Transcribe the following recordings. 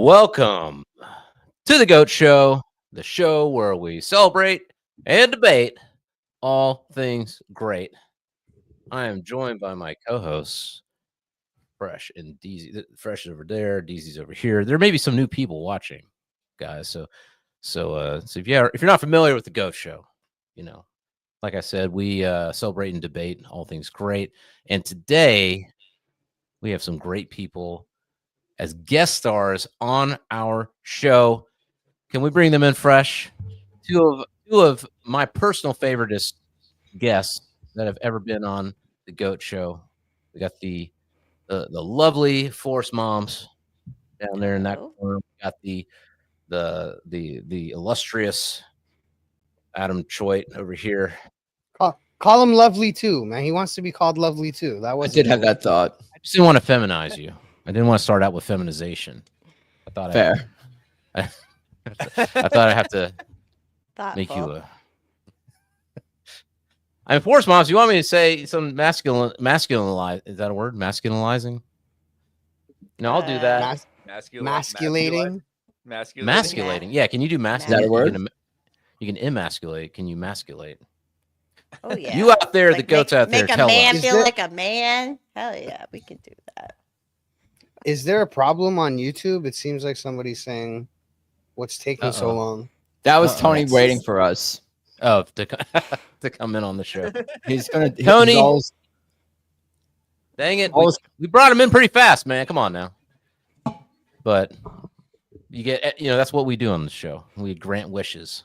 Welcome to the Goat Show, the show where we celebrate and debate all things great. I am joined by my co-hosts, Fresh and DZ. Fresh is over there, DZ's over here. There may be some new people watching, guys. So if you're not familiar with the Goat Show, you know, like I said, we celebrate and debate all things great. And today we have some great people as guest stars on our show. Can we bring them in, Fresh? Two of my personal favoriteest guests that have ever been on the Goat Show. We got the lovely Force Moms down there in that corner. We got the illustrious Adam Choit over here. Call him Lovely too, man. He wants to be called Lovely too. I did have that thought. I just didn't want to feminize you. I didn't want to start out with feminization. I thought Fair. I thought I'd have to make you a. I mean, Force Moms, you want me to say some masculine? Is that a word? Masculinizing? No, I'll do that. Masculating. Masculating. Yeah, can you do Is that a word? You can emasculate. Can you masculate? Oh yeah. You out there, the goats out there, make a tell man us. feel like a man. Hell yeah, we can do that. Is there a problem on YouTube? It seems like somebody's saying, "What's taking so long?" That was Tony waiting for us. Oh, to come in on the show. He's gonna Tony. Dang it, we brought him in pretty fast, man. Come on now. But that's what we do on the show. We grant wishes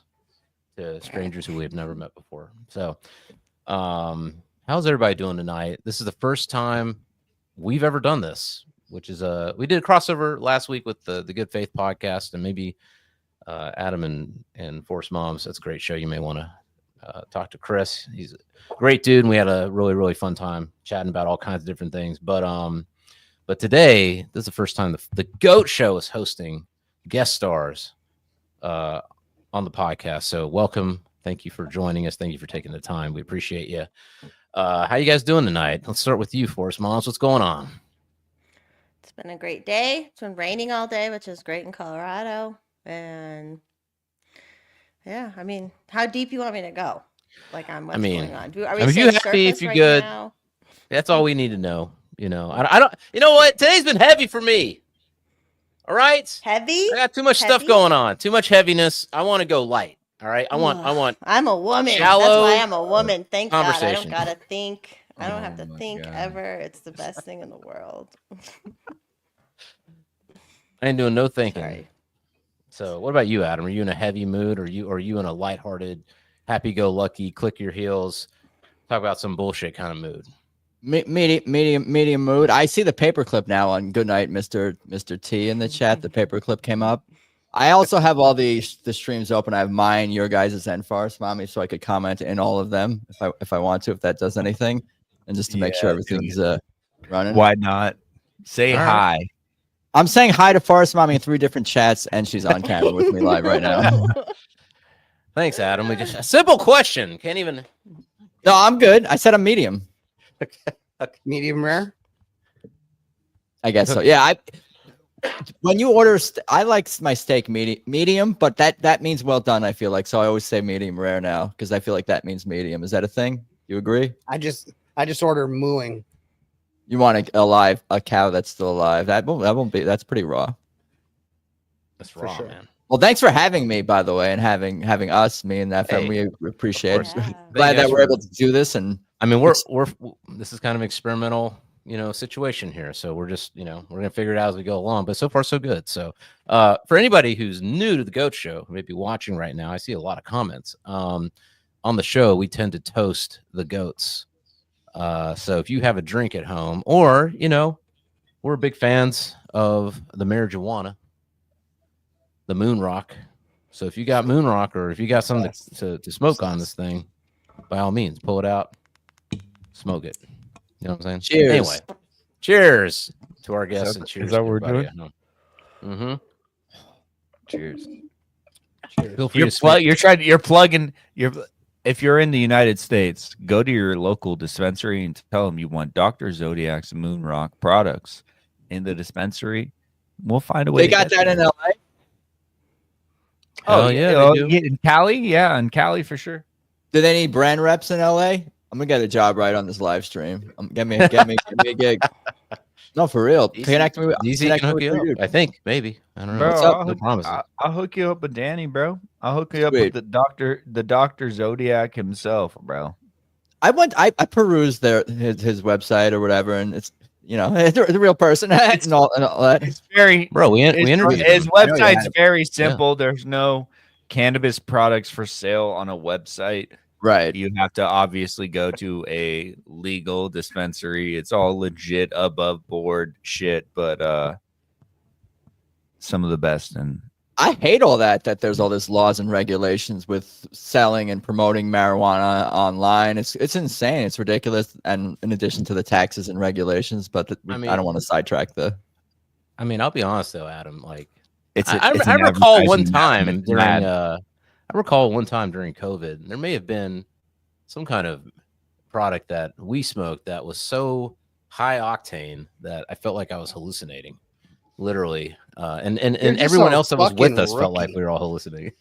to strangers who we have never met before. So, how's everybody doing tonight? This is the first time we've ever done this, which is we did a crossover last week with the Good Faith podcast, and maybe Adam and Force Moms. That's a great show. You may want to talk to Chris. He's a great dude, and we had a really, really fun time chatting about all kinds of different things. But today, this is the first time the Goat Show is hosting guest stars on the podcast. So welcome. Thank you for joining us. Thank you for taking the time. We appreciate you. How you guys doing tonight? Let's start with you, Force Moms. What's going on? It's been a great day. It's been raining all day, which is great in Colorado. And yeah, I mean, how deep you want me to go? Like on what's going on? Are we if you're happy, if you're good, now? That's all we need to know. I don't. You know what? Today's been heavy for me. All right, Heavy. I got too much stuff going on. Too much heaviness. I want to go light. All right. I want. I'm a woman. Shallow That's why I'm a woman. Thank God. I don't gotta think. I don't have to think ever. It's the best thing in the world. I ain't doing no thinking. Sorry. So, what about you, Adam? Are you in a heavy mood, or are you in a lighthearted, happy-go-lucky, click your heels, talk about some bullshit kind of mood? Medium mood. I see the paperclip now on Goodnight, Mr. T in the chat. The paperclip came up. I also have all the streams open. I have mine, your guys', and Force Mommy, so I could comment in all of them if I want to, if that does anything, and just to make sure everything's running. Why not? Say all hi. Right. I'm saying hi to Force Mommy in 3 different chats, and she's on camera with me live right now. Thanks, Adam. A simple question. Can't even. No, I'm good. I said I'm medium. Okay. Medium rare. I guess so. Yeah. When you order, I like my steak medium, but that means well done. I feel like so. I always say medium rare now because I feel like that means medium. Is that a thing? You agree? I just order mooing. You want a cow that's still alive? That won't be. That's pretty raw. That's raw, sure. Man. Well, thanks for having me, by the way, and having us, me and that family. We appreciate it. Yeah. Glad that we're able to do this. And I mean, this is kind of experimental, situation here. So we're just, we're gonna figure it out as we go along. But so far, so good. So, for anybody who's new to the Goat Show, who may be watching right now, I see a lot of comments. On the show, we tend to toast the goats. So if you have a drink at home, or we're big fans of the marijuana, the moon rock. So if you got moon rock, or if you got something to smoke on this thing, by all means, pull it out, smoke it. You know what I'm saying? Cheers. Anyway, cheers to our guests, and cheers. Is that what we're doing? Mm-hmm. Cheers. Feel free to You're plugging. If you're in the United States, go to your local dispensary and tell them you want Dr. Zodiac's Moon Rock products in the dispensary, We'll find a way. They got that in LA. Hell yeah, oh, they do. yeah, in Cali, yeah, in Cali for sure. Do they need brand reps in LA? I'm gonna get a job right on this live stream. Get me a gig. No, for real. Connect me with DZ can hook you up. I think maybe. I don't know. Bro, What's up? No promises. I'll hook you up with Danny, bro. I'll hook you up Sweet. with the doctor Zodiac himself, bro. I perused his website or whatever, and it's it's a real person and all that. It's very Bro, we interviewed his him. website's very simple. There's no cannabis products for sale on a website. Right. You have to obviously go to a legal dispensary. It's all legit above board shit, but some of the best. And I hate all that there's all this laws and regulations with selling and promoting marijuana online. It's insane. It's ridiculous. And in addition to the taxes and regulations, but I don't want to sidetrack I mean, I'll be honest though, Adam. Like, it's I recall one time during I recall one time during COVID, there may have been some kind of product that we smoked that was so high octane that I felt like I was hallucinating, literally. And everyone else that was with us felt like we were all hallucinating.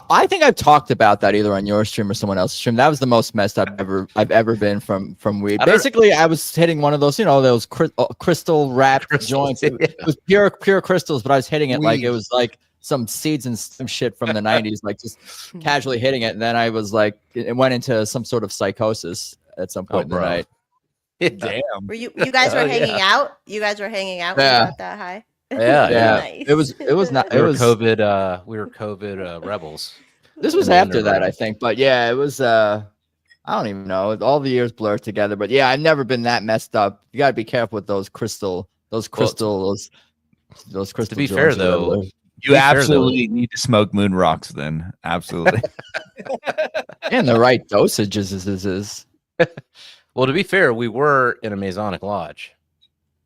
I think I've talked about that either on your stream or someone else's stream. That was the most messed up I've ever been from weed. Basically, I was hitting one of those, those crystal wrapped joints. It was pure crystals, but I was hitting it like it was like some seeds and some shit from the 90s, like just casually hitting it. And then I was like, it went into some sort of psychosis at some point in the night. Damn. Were you guys were hanging out? You guys were hanging out when you got that high? Yeah. Nice. It was not. We were COVID rebels. This was after that, I think. But yeah, it was. I don't even know. All the years blur together. But yeah, I've never been that messed up. You got to be careful with those crystals. To be fair, though, you absolutely need to smoke moon rocks. Then absolutely, and the right dosages is. Well, to be fair, we were in a Masonic lodge.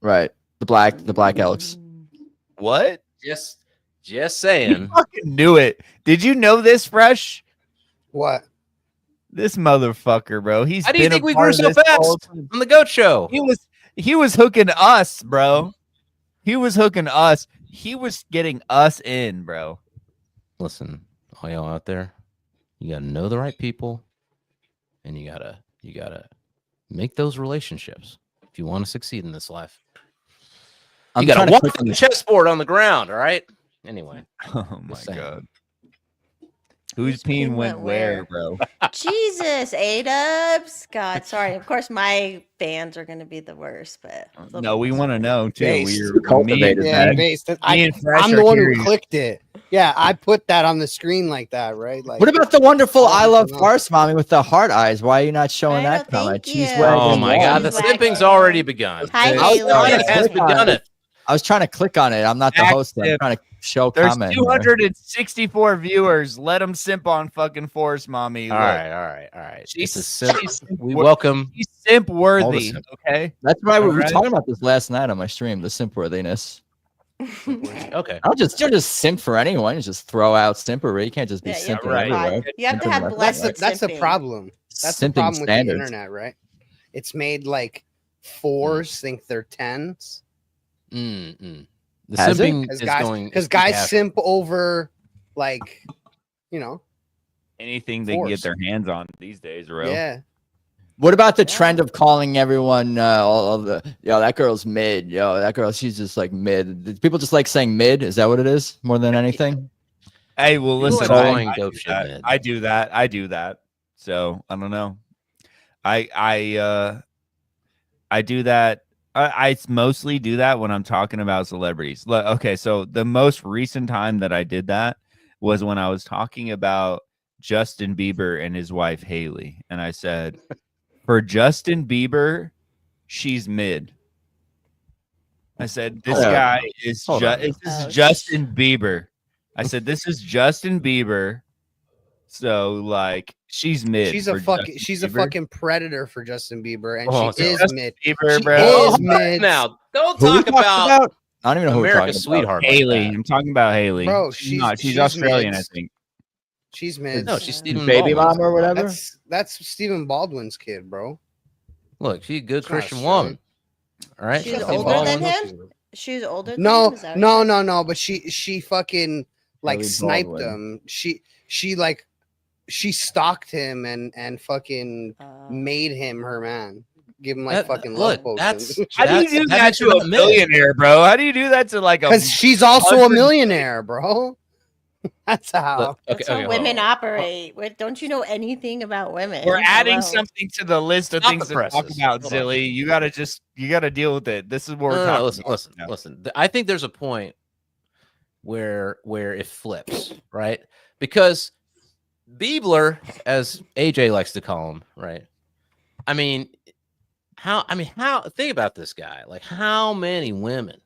Right. The Black Elks. What? Just saying. You fucking knew it. Did you know this, Fresh? What? This motherfucker, bro. How do you think we grew so fast on the Goat Show? He was hooking us, bro. He was hooking us. He was getting us in, bro. Listen, all y'all out there, you gotta know the right people, and you gotta make those relationships if you want to succeed in this life. You gotta walk the chessboard on the ground, all right? Anyway. Oh my god. Whose peen went where, bro? Jesus, A-dubs. God, sorry. Of course, my fans are going to be the worst, but no, we want to know too. Based. Cultivated that. I'm the one who clicked it. Yeah, I put that on the screen like that, right? Like, what about the wonderful "I love farce mommy" with the heart eyes? Why are you not showing that comment? Oh my god, the simping's already begun. Hi, it has begun it. I was trying to click on it. I'm not the host. I'm trying to show There's comment. 264 viewers. Let them simp on fucking Force Mommy. All right. She's we welcome. She's simp worthy. Okay. That's why we were talking about this last night on my stream. The simp worthiness. Okay. I'll just simp for anyone. You just throw out simpery. You can't just be simping everywhere. You have to have blessed. That's the problem. That's the problem with the internet, right? It's made like 4s think they're 10s. The simping is going because guys simp over like anything they can get their hands on these days, bro. Yeah. What about the trend of calling everyone all of the that girl's mid, that girl, she's just like mid. People just like saying mid. Is that what it is more than anything? Hey, well, listen, I do that. So I don't know. I do that. I mostly do that when I'm talking about celebrities. Okay, so the most recent time that I did that was when I was talking about Justin Bieber and his wife Haley, and I said, for Justin Bieber, she's mid. I said this guy is Justin Bieber. I said this is Justin Bieber. So like she's mid. She's a fucking predator for Justin Bieber, and she is Justin mid. Bieber, bro. Is mid. Now, don't talk about. I don't even know America's who we're talking sweetheart. about. Haley. I'm talking about Haley. Bro, she's Australian, mid. I think. She's mid. No, she's Stephen baby Baldwin's mom or whatever. That's Stephen Baldwin's kid, bro. Look, she's a good It's Christian not woman. All right, She's Stephen older Baldwin. than him? She's older than No, him? Is that what you're saying? no. But she fucking like Ellie sniped Baldwin. him. She stalked him and fucking made him her man. Give him like fucking love potions. How do you do that to a man. billionaire, bro? How do you do that to like a? Because she's also a millionaire, bro. That's how. That's how women operate. Don't you know anything about women? We're adding Hello. something to the list of Stop things the to talk presses. about, Hold on. Zilly. You gotta deal with it. This is what we're talking about. Listen. I think there's a point where it flips, right? Because Biebler, as AJ likes to call him, right? How think about this guy. Like, how many women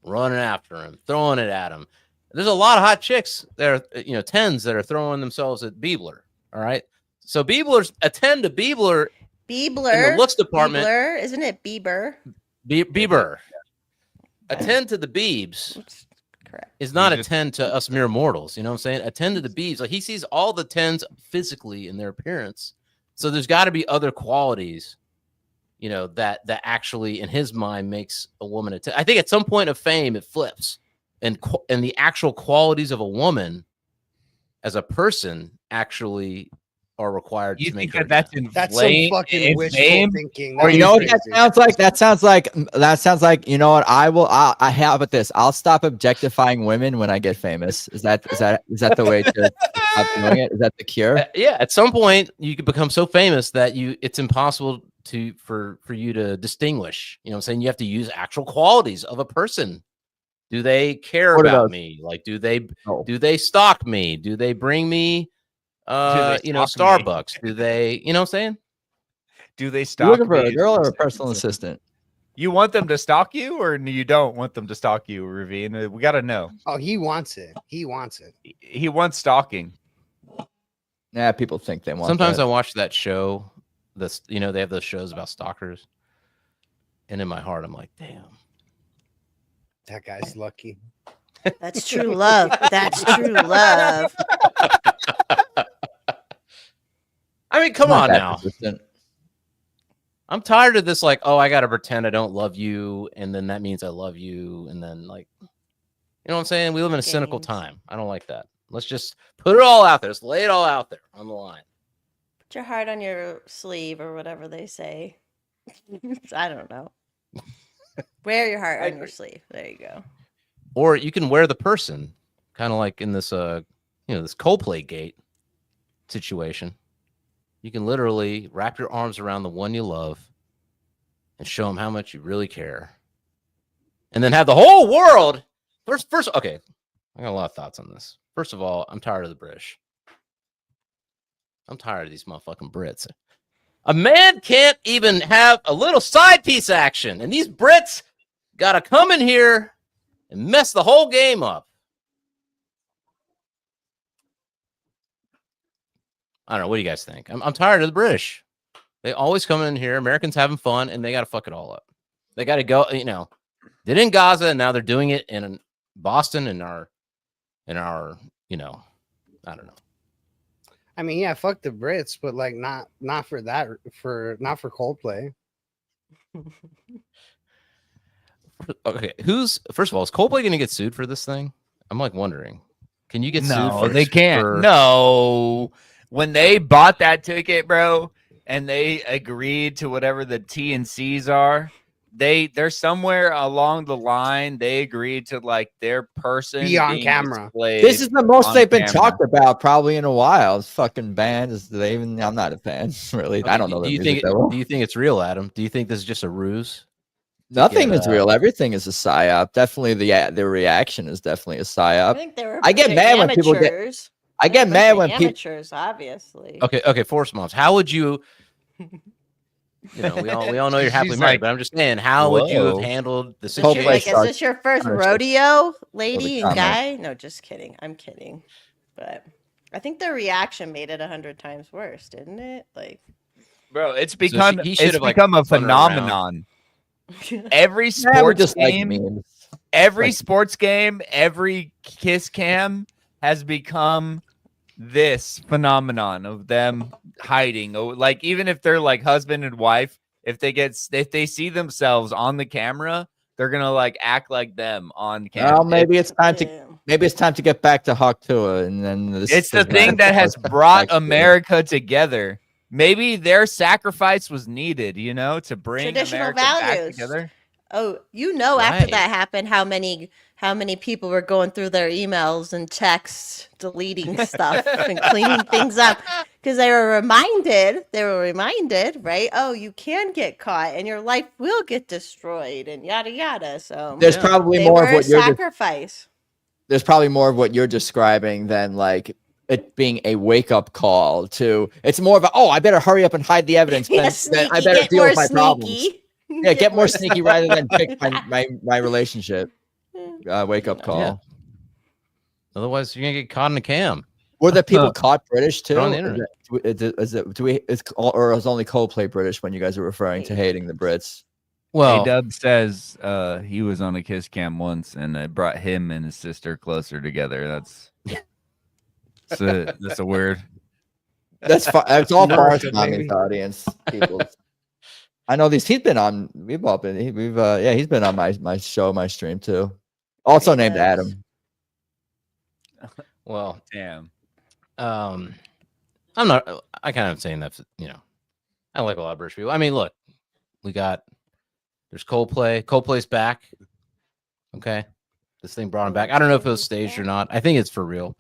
running after him, throwing it at him? There's a lot of hot chicks that are, tens that are throwing themselves at Biebler. All right. So attend to Biebler in the looks department. Biebler, isn't it Bieber? Bieber. Attend to the Biebs. Correct. Is not attend to us mere mortals. You know what I'm saying? Attend to the Biebs. Like, he sees all the tens physically in their appearance. So there's got to be other qualities, that actually in his mind makes a woman I think at some point of fame it flips, and the actual qualities of a woman as a person actually are required to make her. That's some fucking wishful thinking. Or what that sounds like? That sounds like, you know what? I how about this? I'll stop objectifying women when I get famous. Is that the way to stop doing it? Is that the cure? Yeah, at some point you could become so famous that it's impossible for you to distinguish. You know what I'm saying? You have to use actual qualities of a person. Do they care about me? Like, do they stalk me? Do they bring me Starbucks? Do they, you know what I'm saying? Do they stalk you looking for me? a girl or a personal assistant? You want them to stalk you, or you don't want them to stalk you, Ravine? We got to know. Oh, he wants it. He wants stalking. Yeah, people think they want. Sometimes I watch that show. They have those shows about stalkers, and in my heart, I'm like, damn, that guy's lucky. That's true love. That's true love. I mean, come on now. I'm tired of this. Like, oh, I got to pretend I don't love you, and then that means I love you, and then, like, you know what I'm saying? We live in a cynical time. I don't like that. Let's just put it all out there. Let's lay it all out there on the line. Put your heart on your sleeve, or whatever they say. I don't know. Wear your heart on your sleeve. There you go. Or you can wear the person, kind of like in this, this Coldplay gate situation. You can literally wrap your arms around the one you love and show them how much you really care. And then have the whole world. First, okay, I got a lot of thoughts on this. First of all, I'm tired of the British. I'm tired of these motherfucking Brits. A man can't even have a little side piece action. And these Brits got to come in here and mess the whole game up. I don't know. What do you guys think? I'm tired of the British. They always come in here, Americans having fun, and they got to fuck it all up. They got to go, did in Gaza, and now they're doing it in Boston in our, I don't know. I mean, yeah, fuck the Brits, but like not for that, not for Coldplay. Okay, first of all, is Coldplay going to get sued for this thing? I'm like wondering. Can you get sued? No, they can't. No. When they bought that ticket, bro, and they agreed to whatever the T and C's are, they're somewhere along the line. They agreed to like their person be on camera. This is the most they've been talked about probably in a while. It's fucking band. I'm not a fan, really. Okay, I don't know. Do you think it's real, Adam? Do you think this is just a ruse? Nothing is real. Everything is a psyop. Definitely the reaction is definitely a psyop. I think they were. I get mad when people get. I get mad when people. Amateurs, obviously. Okay, Force Moms. How would you? We all know you're happily married, but I'm just saying, how would you have handled the situation? Like, is this your first rodeo, lady and guy? No, just kidding. I'm kidding. But I think the reaction made it 100 times worse, didn't it? Like, bro, it's become a phenomenon. Every sports game, sports game, every kiss cam has become this phenomenon of them hiding. Like, even if they're like husband and wife, if they see themselves on the camera, They're gonna like act like them on camera. Well, maybe it's time to get back to Hawk Tua, and then it's the thing that has brought America together. Maybe their sacrifice was needed, to bring traditional America values back together. Oh, after that happened, how many people were going through their emails and texts, deleting stuff and cleaning things up because they were reminded, right? Oh, you can get caught and your life will get destroyed and yada yada. So there's probably more of what sacrifice. There's probably more of what you're describing than like it being a wake-up call to. It's more of a, I better hurry up and hide the evidence. Yeah, than I better deal with my problems. Yeah, get more sneaky rather than pick my relationship. Wake-up call. Yeah. Otherwise, you're gonna get caught in a cam. Were the people caught British too? On the internet. Or is only Coldplay British when you guys are referring to hating the Brits? Well, A-Dub says he was on a kiss cam once, and it brought him and his sister closer together. That's a word. That's it's all Forrest Mommy's audience. People. I know these. He's been on. He's been on my show, my stream too. Also named Adam. Well, damn. I'm not. I kind of saying that. I like a lot of British people. I mean, look, there's Coldplay. Coldplay's back. Okay, this thing brought him back. I don't know if it was staged or not. I think it's for real.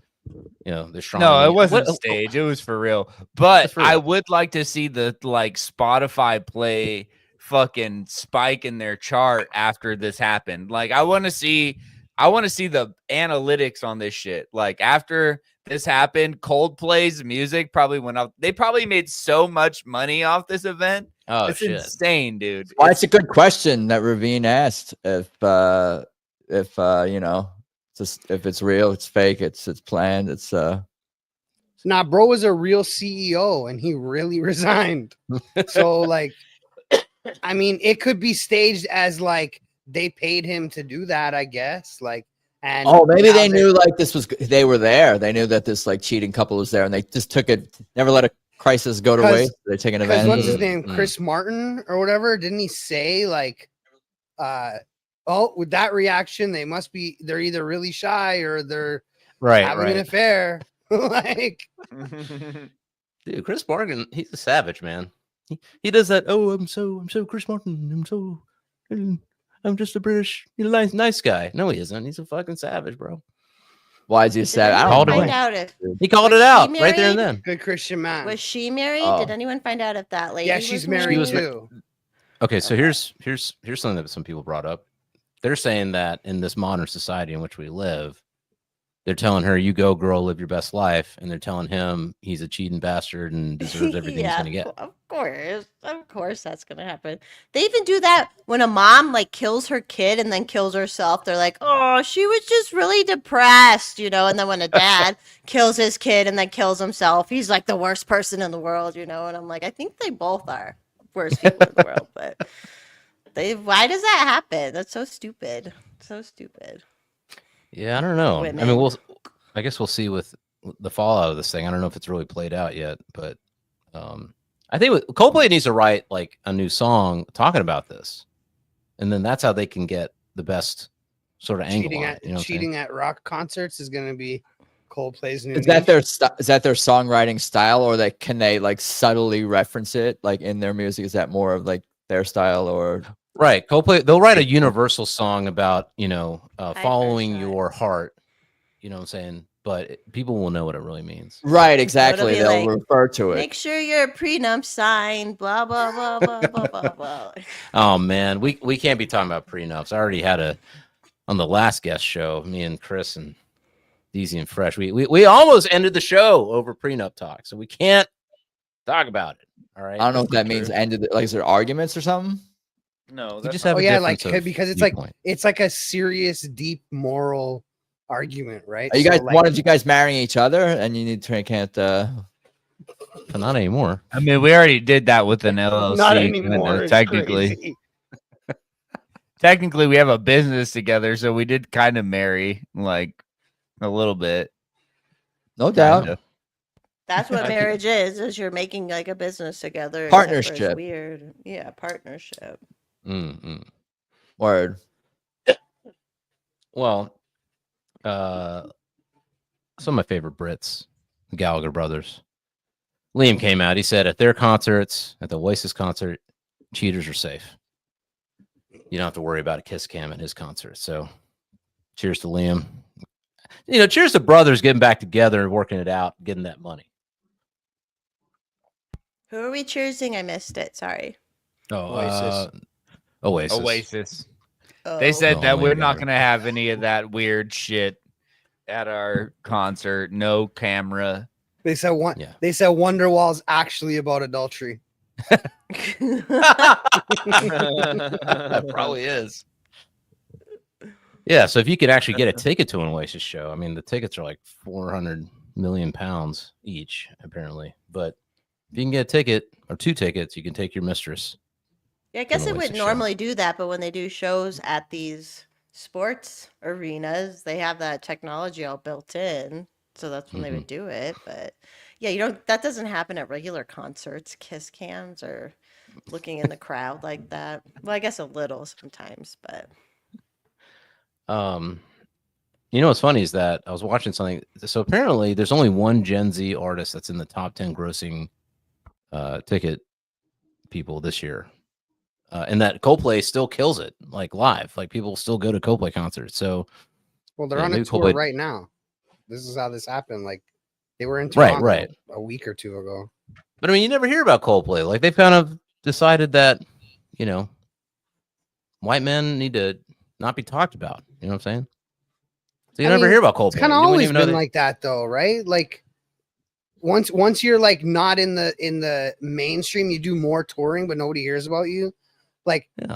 They're strong. No, it wasn't staged. It was for real. But I would like to see the Spotify play fucking spike in their chart after this happened. Like I want to see the analytics on this shit. Like after this happened, Coldplay's music probably went up. They probably made so much money off this event. Oh, it's shit. insane, dude. Well, it's a good question that Ravine asked. If if it's real, it's fake, it's planned, it's Nah, bro was a real CEO and he really resigned. So like, I mean, it could be staged as like they paid him to do that, I guess. Like, and maybe they knew like they were there. They knew that this like cheating couple was there, and they just took it. Never let a crisis go to waste. They take an event. What's his name? Chris Martin or whatever. Didn't he say like, with that reaction, they're either really shy or they're having an affair. Like, dude, Chris Martin, he's a savage, man. He does that. Oh, I'm so Chris Martin. I'm just a British, nice guy. No, he isn't. He's a fucking savage, bro. Why is he savage? I don't know. He called it out right there and then. Good Christian man. Was she married? Did anyone find out if that lady? Yeah, she's married too. Okay, so here's something that some people brought up. They're saying that in this modern society in which we live, they're telling her, "You go, girl, live your best life," and they're telling him he's a cheating bastard and deserves everything he's gonna get. Of course, that's gonna happen. They even do that when a mom like kills her kid and then kills herself. They're like, "Oh, she was just really depressed," And then when a dad kills his kid and then kills himself, he's like the worst person in the world, And I'm like, I think they both are worst people in the world, but why does that happen? That's so stupid. So stupid. Yeah, I don't know. Women. I mean, I guess we'll see with the fallout of this thing. I don't know if it's really played out yet, but I think Coldplay needs to write like a new song talking about this, and then that's how they can get the best sort of angle. Cheating at rock concerts is going to be Coldplay's new. Is that their songwriting style, or can they like subtly reference it like in their music? Is that more of like their style or? Right, Coldplay. They'll write a universal song about following your heart. You know what I'm saying? But people will know what it really means. Right, exactly. They'll refer to it. Make sure your prenup signed. Blah blah blah blah blah blah blah. Oh man, we can't be talking about prenups. I already had on the last guest show. Me and Chris and Deezy and Fresh. We almost ended the show over prenup talk, so we can't talk about it. All right. I don't know what that means. Ended. Like, is there arguments or something? No, you just have because it's like a serious, deep moral argument, right? Are you guys wanted you guys marrying each other, and you can't. Not anymore. I mean, we already did that with an LLC. Not anymore. Technically, we have a business together, so we did kind of marry, like a little bit. No doubt. That's what marriage is you're making like a business together. Partnership. Weird. Yeah, partnership. Mm-hmm. Word. Well, some of my favorite Brits, the Gallagher brothers. Liam came out. He said at their concerts, at the Oasis concert, cheaters are safe. You don't have to worry about a kiss cam at his concert. So, cheers to Liam. Cheers to brothers getting back together and working it out, getting that money. Who are we cheersing? I missed it. Sorry. Oh, Oasis. Oh. They said that Liam we're not Gallagher. going to have any of that weird shit at our concert. No camera. They said one. Yeah. They said Wonderwall's actually about adultery. That probably is. Yeah, so if you could actually get a ticket to an Oasis show, I mean, the tickets are like 400 million pounds each, apparently. But if you can get a ticket or 2 tickets, you can take your mistress. Yeah, I guess an they Oasis wouldn't show. normally do that, but when they do shows at these sports arenas, they have that technology all built in. So that's when they would do it. But yeah, that doesn't happen at regular concerts, kiss cams or looking in the crowd like that. Well, I guess a little sometimes, but What's funny is that I was watching something. So apparently there's only one Gen Z artist that's in the top 10 grossing ticket people this year. And that Coldplay still kills it, like live. Like people still go to Coldplay concerts. So, Well, they're yeah, on a maybe tour Coldplay- right now. This is how this happened. Like they were in Toronto Right. a week or 2 ago. But I mean, you never hear about Coldplay. Like they've kind of decided that, white men need to not be talked about. You know what I'm saying? So you never hear about Coldplay. It's kind of You wouldn't always even know been they- like that, though, right? Like once you're like not in the mainstream, you do more touring, but nobody hears about you. Like Yeah.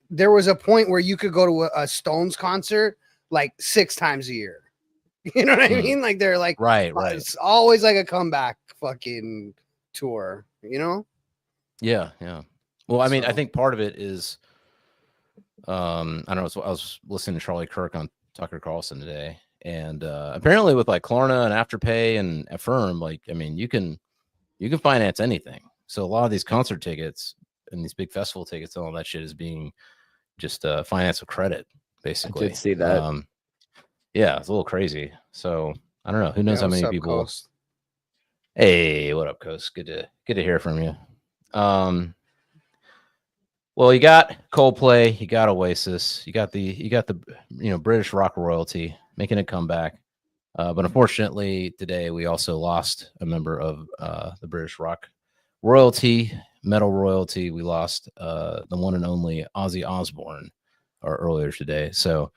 there was a point where you could go to a Stones concert like 6 times a year. You know what I mean? Like they're like, Right. it's always like a comeback fucking tour, you know? Yeah. Well, I mean, I So- think part of it is, I don't know. So I was listening to Charlie Kirk on Tucker Carlson today, and apparently with like Klarna and Afterpay and Affirm, like, I mean, you can finance anything. So a lot of these concert tickets and these big festival tickets and all that shit is being just financed with credit, basically. I did see that. Yeah, it's a little crazy. So I don't know. Who knows how what's many up, people? Coast? Hey, what up, Coast? Good to hear from you. Well, you got Coldplay, you got Oasis, you got the British rock royalty making a comeback. But unfortunately, today we also lost a member of the British rock royalty, metal royalty. We lost the one and only Ozzy Osbourne earlier today. So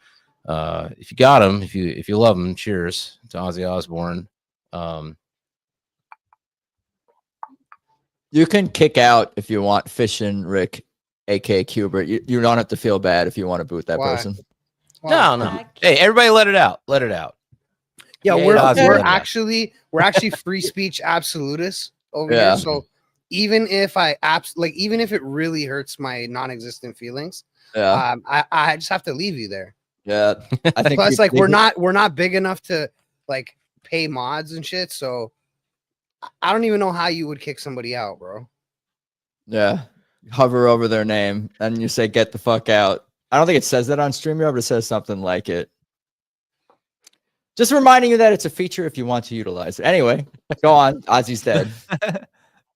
if you got him, if you love him, cheers to Ozzy Osbourne. You can kick out if you want Fishin' Rick, aka Cubert. You don't have to feel bad if you want to boot that Why? person. No. Hey, everybody, let it out. Let it out. Yeah, Yeah, we're Ozzy, we're let it out. actually free speech absolutists over Yeah. here. So even if even if it really hurts my non-existent feelings, Yeah, I just have to leave you there. yeah. I think Plus, we- like we're not big enough to like pay mods and shit. So I don't even know how you would kick somebody out, bro. Yeah, hover over their name and you say "get the fuck out." I don't think it says that on StreamYard, but it says something like it. Just reminding you that it's a feature if you want to utilize it. Anyway, go on. Ozzy's dead.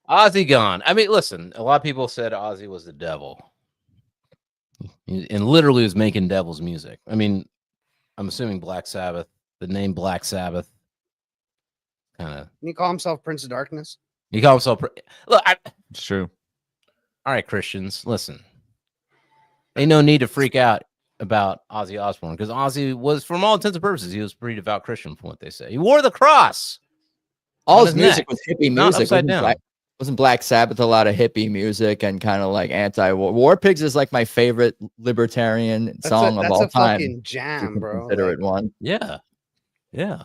Ozzy gone. I mean, listen, a lot of people said Ozzy was the devil. And literally was making devil's music. I mean, I'm assuming Black Sabbath, the name Black Sabbath, kind of. Can he call himself Prince of Darkness? He called himself. Look, It's true. all right, Christians, listen. Ain't no need to freak out about Ozzy Osbourne because Ozzy was, from all intents and purposes, he was a pretty devout Christian, from what they say. He wore the cross. All On his his music neck, was hippie not music. upside down. Wasn't Black Sabbath a lot of hippie music and kind of like anti-war? War Pigs is like my favorite libertarian song of all a time. fucking You jam, can bro. consider Like, it one. Yeah. Dude,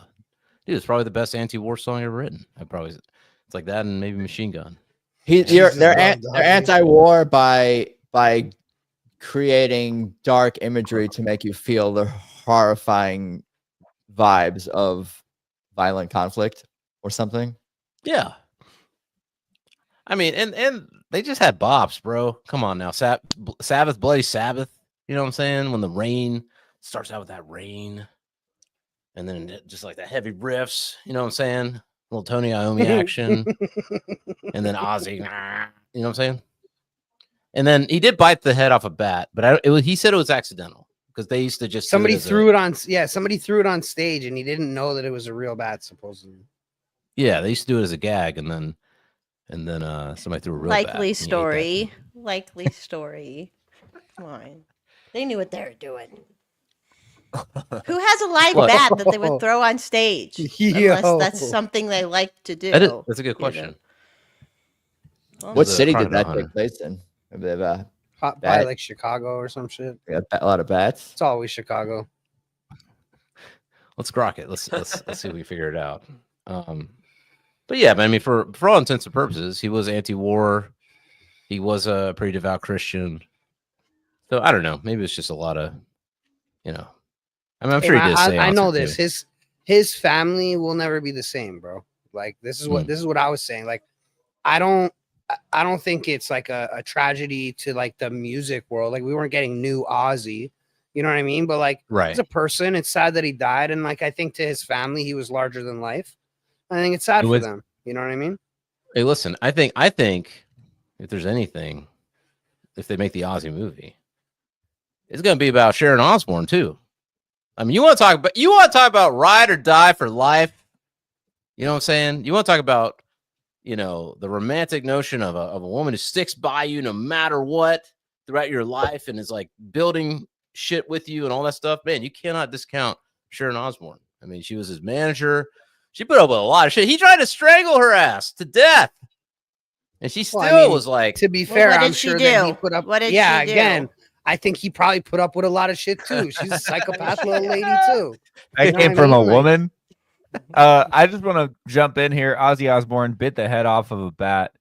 it's probably the best anti-war song ever written. It's like that and maybe Machine Gun. Jesus, They're bro, dog. anti-war by creating dark imagery to make you feel the horrifying vibes of violent conflict or something. Yeah. I mean, and they just had bops, bro. Come on now. Sabbath, Bloody Sabbath. You know what I'm saying? When the rain starts out with that rain, and then just like that heavy riffs. You know what I'm saying? Little Tony Iommi action, and then Ozzy. You know what I'm saying? And then he did bite the head off a bat, but he said it was accidental because they used to just somebody threw it on. Yeah, somebody threw it on stage, and he didn't know that it was a real bat. Supposedly. Yeah, they used to do it as a gag, and then somebody threw a real bat. Likely story. Likely story. Come on, they knew what they were doing. Who has a live bat that they would throw on stage? Unless that's something they like to do. That's a good question. Well, what city did that take place in? Probably like Chicago or some shit. Yeah, a lot of bats. It's always Chicago. Let's grok it. Let's see if we figure it out. But yeah, I mean, for all intents and purposes, he was anti-war. He was a pretty devout Christian. So I don't know. Maybe it's just a lot of, I mean, I'm sure he did say. I know this. His family will never be the same, bro. Like this is what I was saying. Like I don't think it's like a tragedy to like the music world. Like we weren't getting new Ozzy, you know what I mean? But like as a person, it's sad that he died. And like I think to his family, he was larger than life. I think it's sad for them. You know what I mean? Hey, listen, I think if there's anything, if they make the Ozzy movie, it's gonna be about Sharon Osbourne too. I mean, you want to talk about ride or die for life. You know what I'm saying? You want to talk about, the romantic notion of a woman who sticks by you no matter what throughout your life and is like building shit with you and all that stuff. Man, you cannot discount Sharon Osbourne. I mean, she was his manager. She put up with a lot of shit. He tried to strangle her ass to death. And she still was like, to be fair, I'm sure that he put up. What did she do? Again, I think he probably put up with a lot of shit too. She's a psychopath little lady too. That came from a woman. I just want to jump in here. Ozzy Osbourne bit the head off of a bat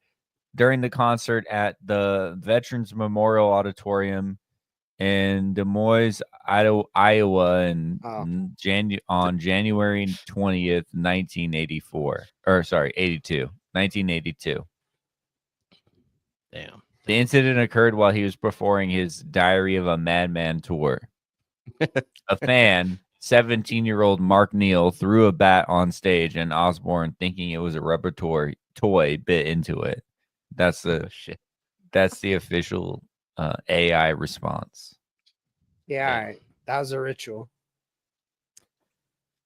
during the concert at the Veterans Memorial Auditorium in Des Moines, Iowa, on January 20th, 1984. Or sorry, 1982. Damn. The incident occurred while he was performing his Diary of a Madman tour. A fan, 17-year-old Mark Neal, threw a bat on stage, and Osbourne, thinking it was a rubber toy, bit into it. That's the official AI response. Yeah, all right. That was a ritual.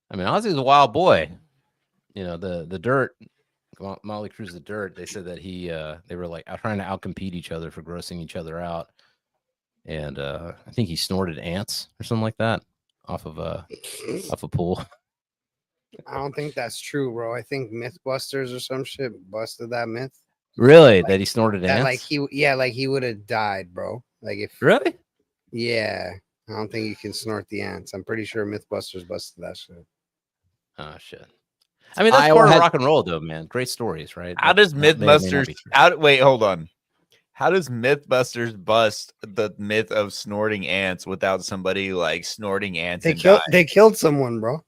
I mean, Ozzy's a wild boy. The Dirt, Motley Crue's The Dirt, they said that they were like trying to outcompete each other for grossing each other out. And I think he snorted ants or something like that off a pool. I don't think that's true, bro. I think Mythbusters or some shit busted that myth. Really? That he snorted ants? Like he would have died, bro. Like if really? Yeah. I don't think you can snort the ants. I'm pretty sure Mythbusters busted that shit. Oh shit. I mean, that's part of rock and roll, though, man. Great stories, right? How does Mythbusters? Wait, hold on. How does Mythbusters bust the myth of snorting ants without somebody like snorting ants? They killed someone, bro.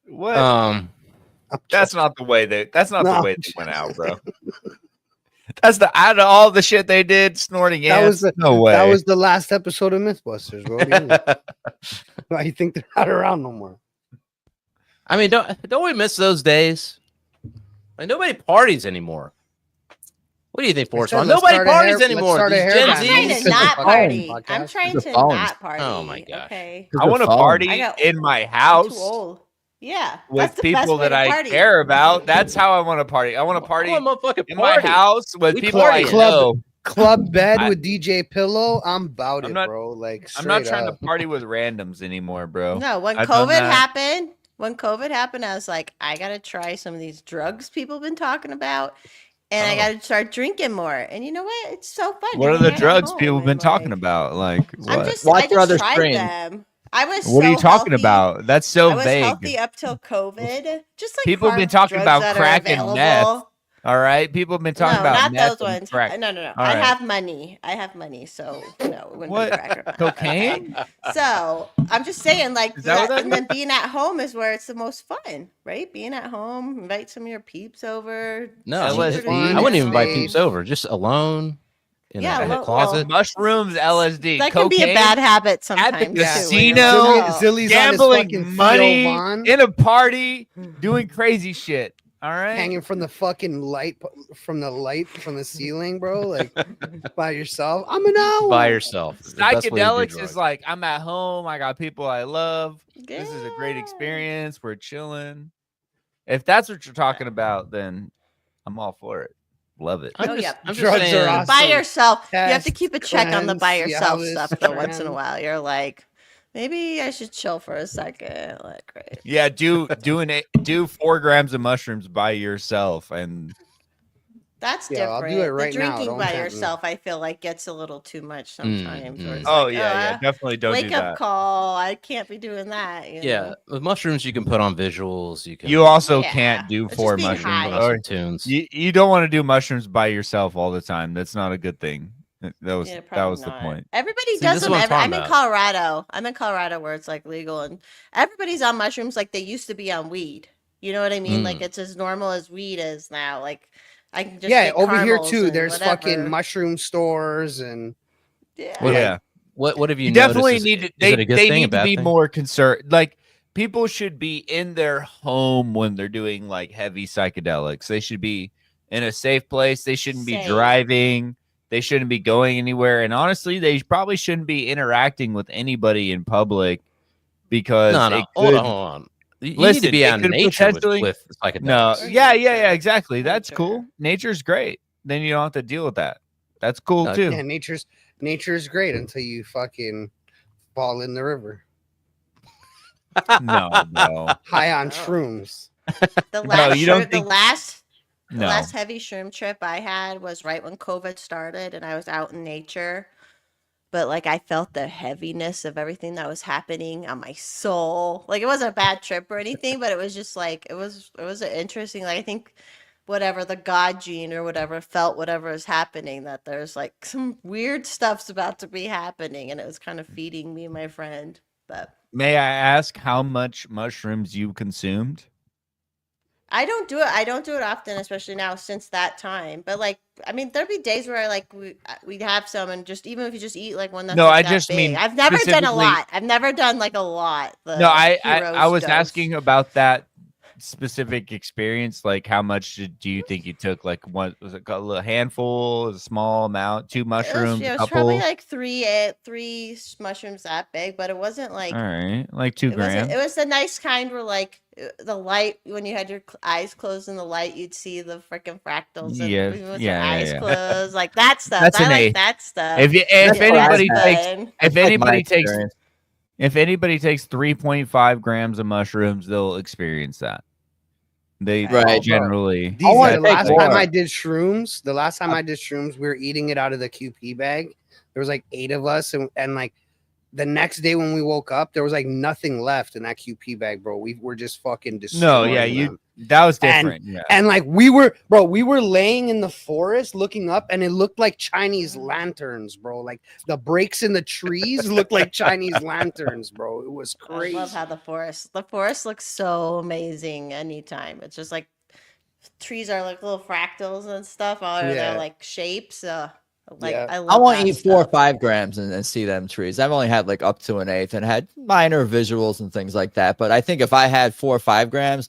What? That's not the way the way they went out, bro. That's out of all the shit they did, snorting ants. No way. That was the last episode of Mythbusters, bro. Why you think they're not around no more? I mean, don't we miss those days? Like nobody parties anymore. What do you think, Forrest? Nobody parties anymore. I'm trying to not party. I'm trying to not party. Oh my gosh. Okay. I want to party in my house. I'm too old. Yeah, with people that I care about. That's how I want to party. I want to party in my house with people I know. Club bed with DJ Pillow. I'm about it, bro. Like I'm not trying to party with randoms anymore, bro. No, when COVID happened, I was like, I gotta try some of these drugs people have been talking about, and I gotta start drinking more. And you know what? It's so fun. What are the drugs people have been talking about? Like, what? I just tried them. What are you talking about? That's so vague. I was healthy up till COVID. Just like people have been talking about crack and meth. All right, people have been talking about not those ones. No. I have money. So no, it wouldn't be crack or meth. Cocaine. Okay. So I'm just saying, like, and then being at home is where it's the most fun, right? Being at home, invite some of your peeps over. No, I wouldn't even invite peeps over. Just alone. in Yeah, a well, closet. Mushrooms, LSD, that can cocaine, be a bad habit at sometimes the too. casino, Zilly's on his gambling fucking Theo money Von, in a party, doing crazy shit. All right, hanging from the fucking light from the ceiling, bro. Like by yourself. I'm an owl. By yourself. The best way to do psychedelics drugs. is like I'm at home. I got people I love. Yeah. This is a great experience. We're chilling. If that's what you're talking about, then I'm all for it. Love it. I'm Oh, just, yeah. I'm just Drugs are saying, awesome. By yourself, you have to Test, keep a check on the by cleanse, yourself Cialis, stuff though. Once in a tren. while, you're like, maybe I should chill for a second. Like, right? Yeah, do 4 grams of mushrooms by yourself, and That's Yeah, I'll different. do it right the now, drinking don't by tempt me. yourself, I feel like gets a little too much sometimes. Where it's oh like, yeah, definitely don't do wake up that. call. I can't be doing that. You yeah, know? with mushrooms you can put on visuals. You can. You also Yeah, can't do it's 4 just being mushrooms. high. put on Or some tunes. you don't want to do mushrooms by yourself all the time. That's not a good thing. That was Yeah, that probably was the not. point. Everybody See, does this is them. what I'm talking I'm in about. Colorado. I'm in Colorado where it's like legal, and everybody's on mushrooms like they used to be on weed. You know what I mean? Like it's as normal as weed is now. Like I can just get over here caramels too. and There's whatever. fucking mushroom stores and Yeah. Yeah. What have you, You noticed? definitely Is, need to. is it a They good thing, a need to bad be thing? more concerned. Like people should be in their home when they're doing like heavy psychedelics. They should be in a safe place. They shouldn't be Safe. driving. They shouldn't be going anywhere. And honestly, they probably shouldn't be interacting with anybody in public because No, it hold could. on. You need Listen, to be it out in could nature potentially- with psychedelics. No, Or yeah, nature. exactly. That's Nature. cool. Nature's great. Then you don't have to deal with that. That's cool too. yeah, nature's great until you fucking fall in the river. No, bro. High on No. shrooms. The No, last you don't trip- think- the last No. last heavy shroom trip I had was right when COVID started, and I was out in nature. But like I felt the heaviness of everything that was happening on my soul. Like it wasn't a bad trip or anything, but it was just like it was an interesting. Like I think whatever the God gene or whatever felt whatever is happening, that there's like some weird stuff's about to be happening, and it was kind of feeding me and my friend. But May I ask how much mushrooms you consumed? I don't do it often, especially now since that time. But like, I mean, there'd be days where we'd have some, and just even if you just eat like one that's No, like I that just big. mean I've never done a specifically- lot. I've never done like a lot. No, I hero's was dose. asking about that specific experience. Like, how much do you think you took? Like, what was it? A little handful, a small amount, 2 mushrooms, It was couple. probably like three mushrooms that big, but it wasn't like All right, like 2 it wasn't. grams. It was the nice kind where like the light when you had your eyes closed in the light, you'd see the freaking fractals. And Yeah, even with yeah, your yeah, eyes yeah. closed, like that stuff. That's I an like A. that stuff. If That's what I anybody had. takes fun. if That's like my anybody takes experience. if anybody takes 3.5 grams of mushrooms, they'll experience that. They Right. generally. I wanna The take last more. time I did shrooms, we were eating it out of the QP bag. There was like 8 of us, and like the next day when we woke up, there was like nothing left in that QP bag, bro. We were just fucking No, destroying yeah, them. that was different. Yeah. And like we were laying in the forest looking up, and it looked like Chinese lanterns, bro. Like the breaks in the trees looked like Chinese lanterns, bro. It was crazy. I love how the forest looks so amazing anytime. It's just like trees are like little fractals and stuff, or Yeah. they're like shapes. Like Yeah. I love I want to that eat 4 or stuff. 5 grams and see them trees. I've only had like up to an eighth and had minor visuals and things like that. But I think if I had 4 or 5 grams,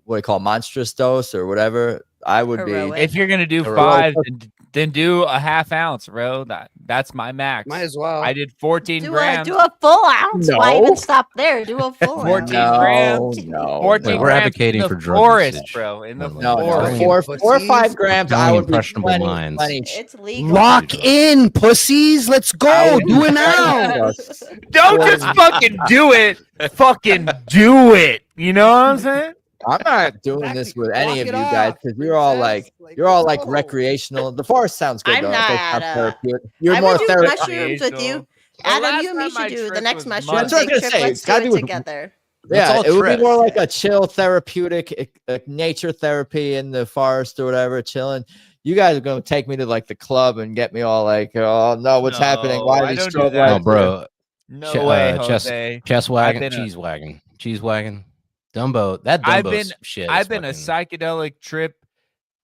what do you call monstrous dose or whatever, I would Heroic. be. If you're gonna do Heroic. 5, then do a half ounce, bro. That's my max. Might as well. I did 14 Do grams. a full ounce. Why No. even stop there? Do a full 14 ounce. grams. No. 14 Wait, we're grams advocating in the for drug forest, usage. bro. In the No, No, forest. no. 4 or 5 grams, I Young, would be impressionable plenty, minds. plenty. It's legal. Lock in, pussies. Let's I go. would Do be it now. plenty. Don't just fucking do it. Fucking do it. You know what I'm saying? I'm not doing this with any Block of it you guys off, because you're all princess. like you're let's go. recreational. The forest sounds good I'm though. not, They sound therapeutic. You're I more would do therapeutic. mushrooms with you. The Adam, last you and me time I should do the tripped next was mushroom Monday. That's what I was big gonna trip. say. Let's It's gotta do be it with- together. Let's Yeah, all it would be trip. more like a chill therapeutic nature therapy in the forest or whatever, chilling. You guys are gonna take me to like the club and get me all like, oh no, what's happening? Why No, are I these don't do strobe that. lights Oh, bro. No Ch- way, chest- Jose. Chest I've wagon, been a- cheese wagon. Dumbo. That I've Dumbo been- shit. I've is been a fucking- psychedelic trip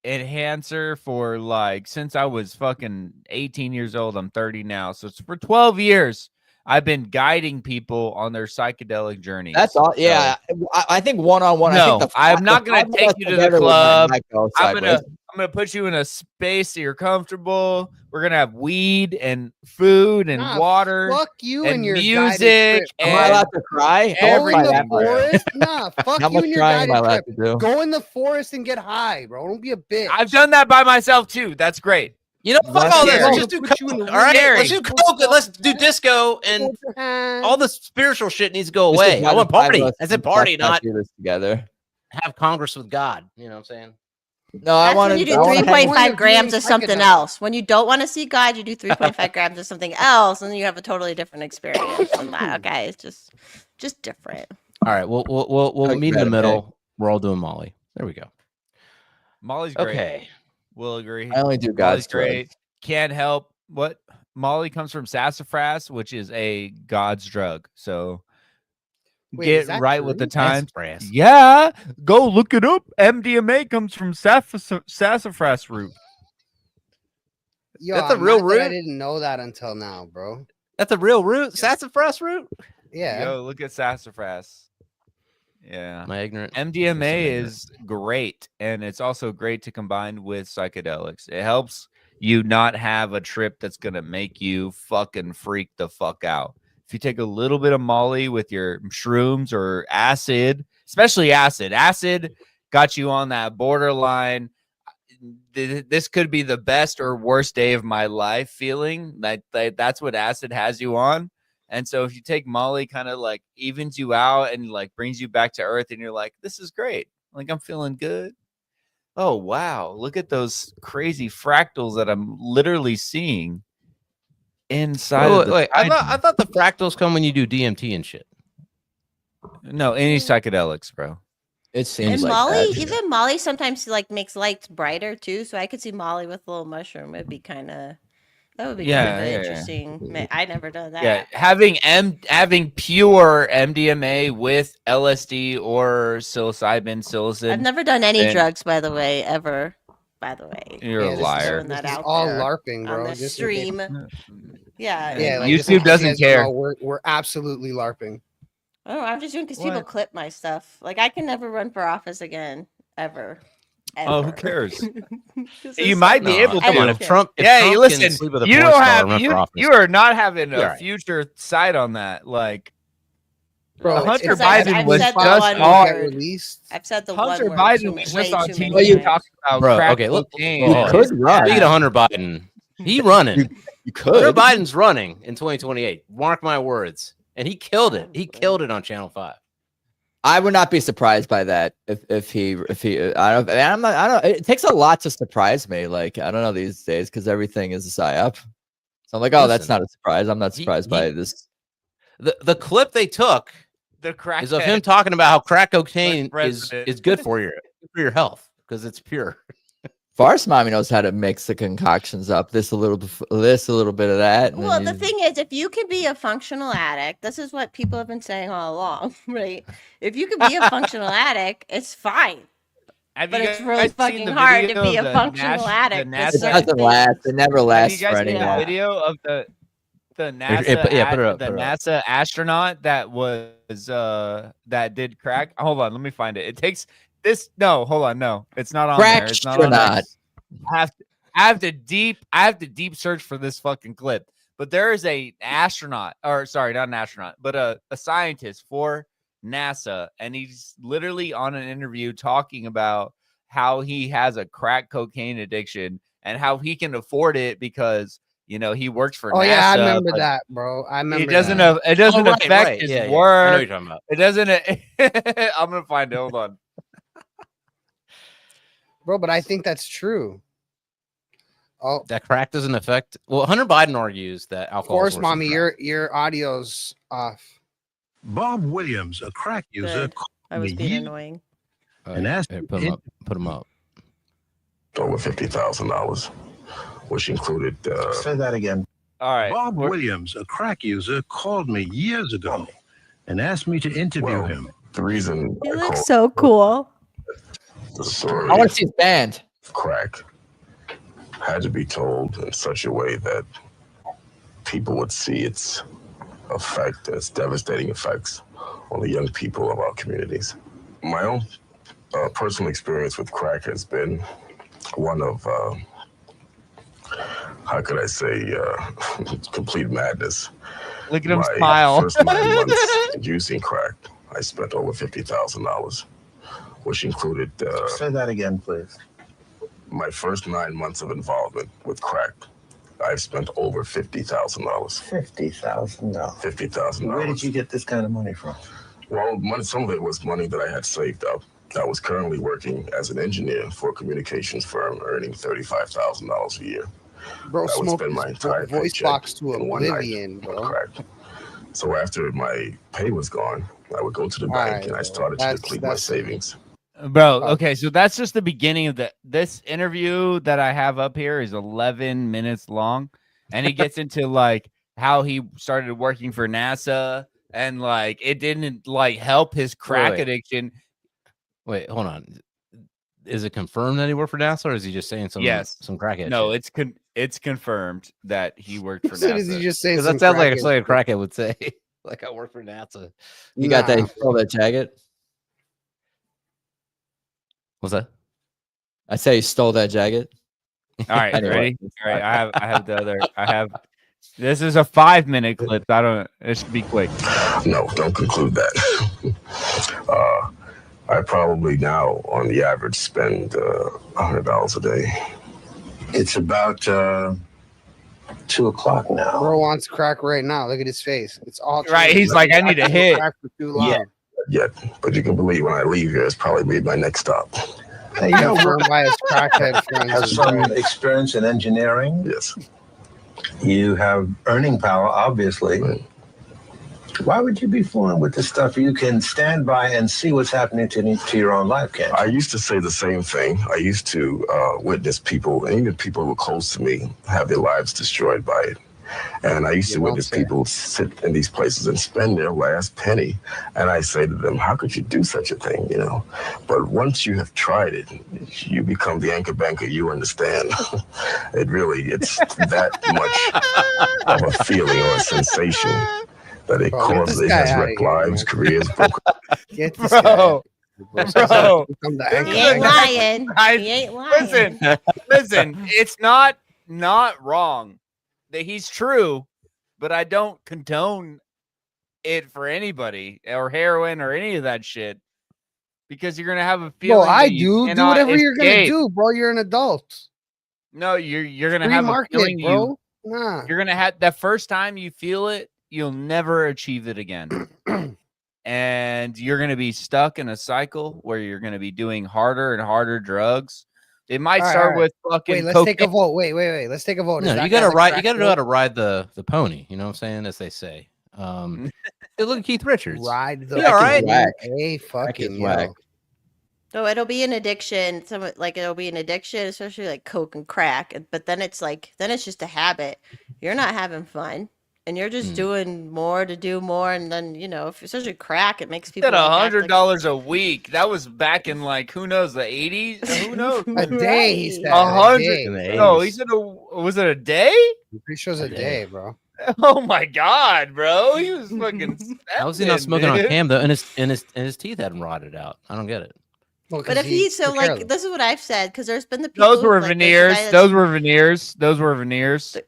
enhancer for like since I was fucking 18 years old. I'm 30 now, so it's for 12 years. I've been guiding people on their psychedelic journey. That's all. Yeah, I think one-on-one. No, I think I'm not going to take you to the club. I'm gonna put you in a space that you're comfortable. We're gonna have weed and food and water. Fuck you and and your music. Am I allowed to cry? Go in the forest. Nah, fuck How you much and your crying am I guided allowed trip. to do? Go in the forest and get high, bro. Don't be a bitch. I've done that by myself too. That's great. You know, fuck all this. Let's just do coke. All right, let's do coke. Let's do disco, and all the spiritual shit needs to go away. I want party. I said party, not do this together. Have Congress with God. You know what I'm saying? No, I want to. You do 3.5 grams of something else. When you don't want to see God, you do 3.5 grams of something else, and then you have a totally different experience from that. Okay, it's just different. All right, we'll meet in the middle. We're all doing Molly. There we go. Molly's great. Okay. We'll agree. I only do God's great. Can't help what Molly comes from sassafras, which is a God's drug. So get right with the times. Yeah, go look it up. MDMA comes from sassafras root. Yo, that's a real root. I didn't know that until now, bro. That's a real root. Sassafras root. Yeah. Yo, look at sassafras. Yeah, my ignorant. MDMA is great, and it's also great to combine with psychedelics. It helps you not have a trip that's gonna make you fucking freak the fuck out. If you take a little bit of Molly with your shrooms or acid, especially acid got you on that borderline. This could be the best or worst day of my life feeling. That's what acid has you on. And so if you take Molly, kind of like evens you out and like brings you back to earth, and you're like, this is great. Like, I'm feeling good. Oh, wow. Look at those crazy fractals that I'm literally seeing inside. Wait, I thought the fractals come when you do DMT and shit. No, any psychedelics, bro. It seems and like Molly, that. even Molly sometimes like makes lights brighter too. So I could see Molly with a little mushroom. It'd be kind of that would be kind of interesting. I never done that. Yeah, having pure MDMA with LSD or psilocybin, psilocin. I've never done any drugs, by the way, ever. By the way, you're a liar. This is all LARPing, bro. On the stream. Yeah. Like, YouTube doesn't care. We're absolutely LARPing. Oh, I'm just doing because people clip my stuff. Like I can never run for office again, ever. Oh, who cares? You might be able to. Come on, if Trump you listen. You don't have you are not having a right. future sight on that. Like, bro, Hunter Biden was just on released. I've said the Hunter one Biden was just on TV talking about crack cocaine. You could run. Speaking of Hunter Biden, he running. You could. Hunter Biden's running in 2028. Mark my words. And he killed it. He killed it on Channel 5. I would not be surprised by that if he I don't it takes a lot to surprise me. Like I don't know these days because everything is a psyop. So I'm like, oh, that's not a surprise. I'm not surprised by this. The clip they took is of him talking about how crack cocaine is good for your health because it's pure. Farce Mommy knows how to mix the concoctions up. This a little bit of that. Well, the thing is, if you can be a functional addict, this is what people have been saying all along, right? If you can be a functional addict, it's fine. But it's really fucking hard to be a functional addict. It doesn't last. It never lasts for anyone. The video of the NASA astronaut that was that did crack. Hold on, let me find it. It takes. No, hold on. No, it's not on there. It's not on there. I have to deep search for this fucking clip. But there is a astronaut, or sorry, not an astronaut, but a scientist for NASA, and he's literally on an interview talking about how he has a crack cocaine addiction and how he can afford it because he works for NASA. Oh yeah, I remember that, bro. I remember. It doesn't affect his work. I know what you're talking about. It doesn't. I'm gonna find it. Hold on. Bro, but I think that's true. Oh, that crack doesn't affect. Well, Hunter Biden argues that alcohol. Of course, mommy, your audio's off. Bob Williams, a crack user, I was being annoying. And asked put him up. Over $50,000, which included. Say that again. All right. Bob Williams, a crack user, called me years ago and asked me to interview him. The reason he looks so cool. The story. I want to see his band. crack had to be told in such a way that people would see its effect, its devastating effects on the young people of our communities. My own personal experience with crack has been one of, how could I say, complete madness. Look at him My smile. first 9 months using crack, I spent over $50,000, which included. Say that again, please. My first 9 months of involvement with crack, I've spent over $50,000. $50,000. $50,000. Where did you get this kind of money from? Well, some of it was money that I had saved up. I was currently working as an engineer for a communications firm, earning $35,000 a year. Bro, I would smoke spend my entire voice paycheck box to in one night oblivion, on bro. crack. So after my pay was gone, I would go to the bank and I started to deplete my savings. Bro, okay, so that's just the beginning of this interview that I have up here is 11 minutes long, and he gets into like how he started working for NASA and like it didn't like help his crack addiction. Wait, hold on. Is it confirmed that he worked for NASA, or is he just saying some crackhead? No, shit? it's confirmed that he worked for So NASA. does he just say Because some that sounds like crackhead something a shit? crackhead would say. Like, I work for NASA. You got that? You stole that jacket? What's that? I say you stole that jacket. All right, Anyway. ready? All right, I have the other. This is a 5-minute clip. It should be quick. No, don't conclude that. I probably now, on the average, spend $100 a day. It's about 2 o'clock now. Bro wants crack right now. Look at his face. It's all Right, he's like, I need a hit. Crack for too long. Yet, but you can believe when I leave here, it's probably be my next stop. Hey, you know, Confirmed by his crackhead have friends. some experience in engineering. Yes. You have earning power, obviously. Right. Why would you be fooling with this stuff? You can stand by and see what's happening to your own life, can't you? I used to say the same thing. I used to witness people, and even people who were close to me, have their lives destroyed by it. And I used to witness people sit in these places and spend their last penny. And I say to them, how could you do such a thing, you know? But once you have tried it, you become the anchor banker, you understand. It's that much of a feeling or a sensation that it causes. It has wrecked lives, careers, broken. Get this guy. Bro. He ain't lying. He ain't lying. Listen, it's not wrong that he's true, but I don't condone it for anybody or heroin or any of that shit because you're gonna have a feeling. No, I do. Do whatever you're gonna do, bro. You're an adult. No, you're gonna have a feeling, bro. Nah. You're gonna have that first time you feel it, you'll never achieve it again. And you're gonna be stuck in a cycle where you're gonna be doing harder and harder drugs. It might start with fucking. Wait, let's take a vote. Wait. Let's take a vote. No, you gotta ride. You gotta know how to ride the pony. You know what I'm saying? As they say. Hey, look at Keith Richards. Ride the. All right. Hey, fucking whack. So it'll be an addiction. It'll be an addiction, especially like coke and crack. But then it's just a habit. You're not having fun. And you're just doing more to do more, and then if you're such a crack, it makes people. $100 a week. That was back in who knows, the 80s. Who knows? A day. He said 100. No, he said was it a day? I'm pretty sure it's a day, bro. Oh my god, bro! He was fucking. How was he not smoking on cam though? And his teeth hadn't rotted out. I don't get it. Well, but if this is what I've said, because there's been the people. Those were veneers. Those were veneers.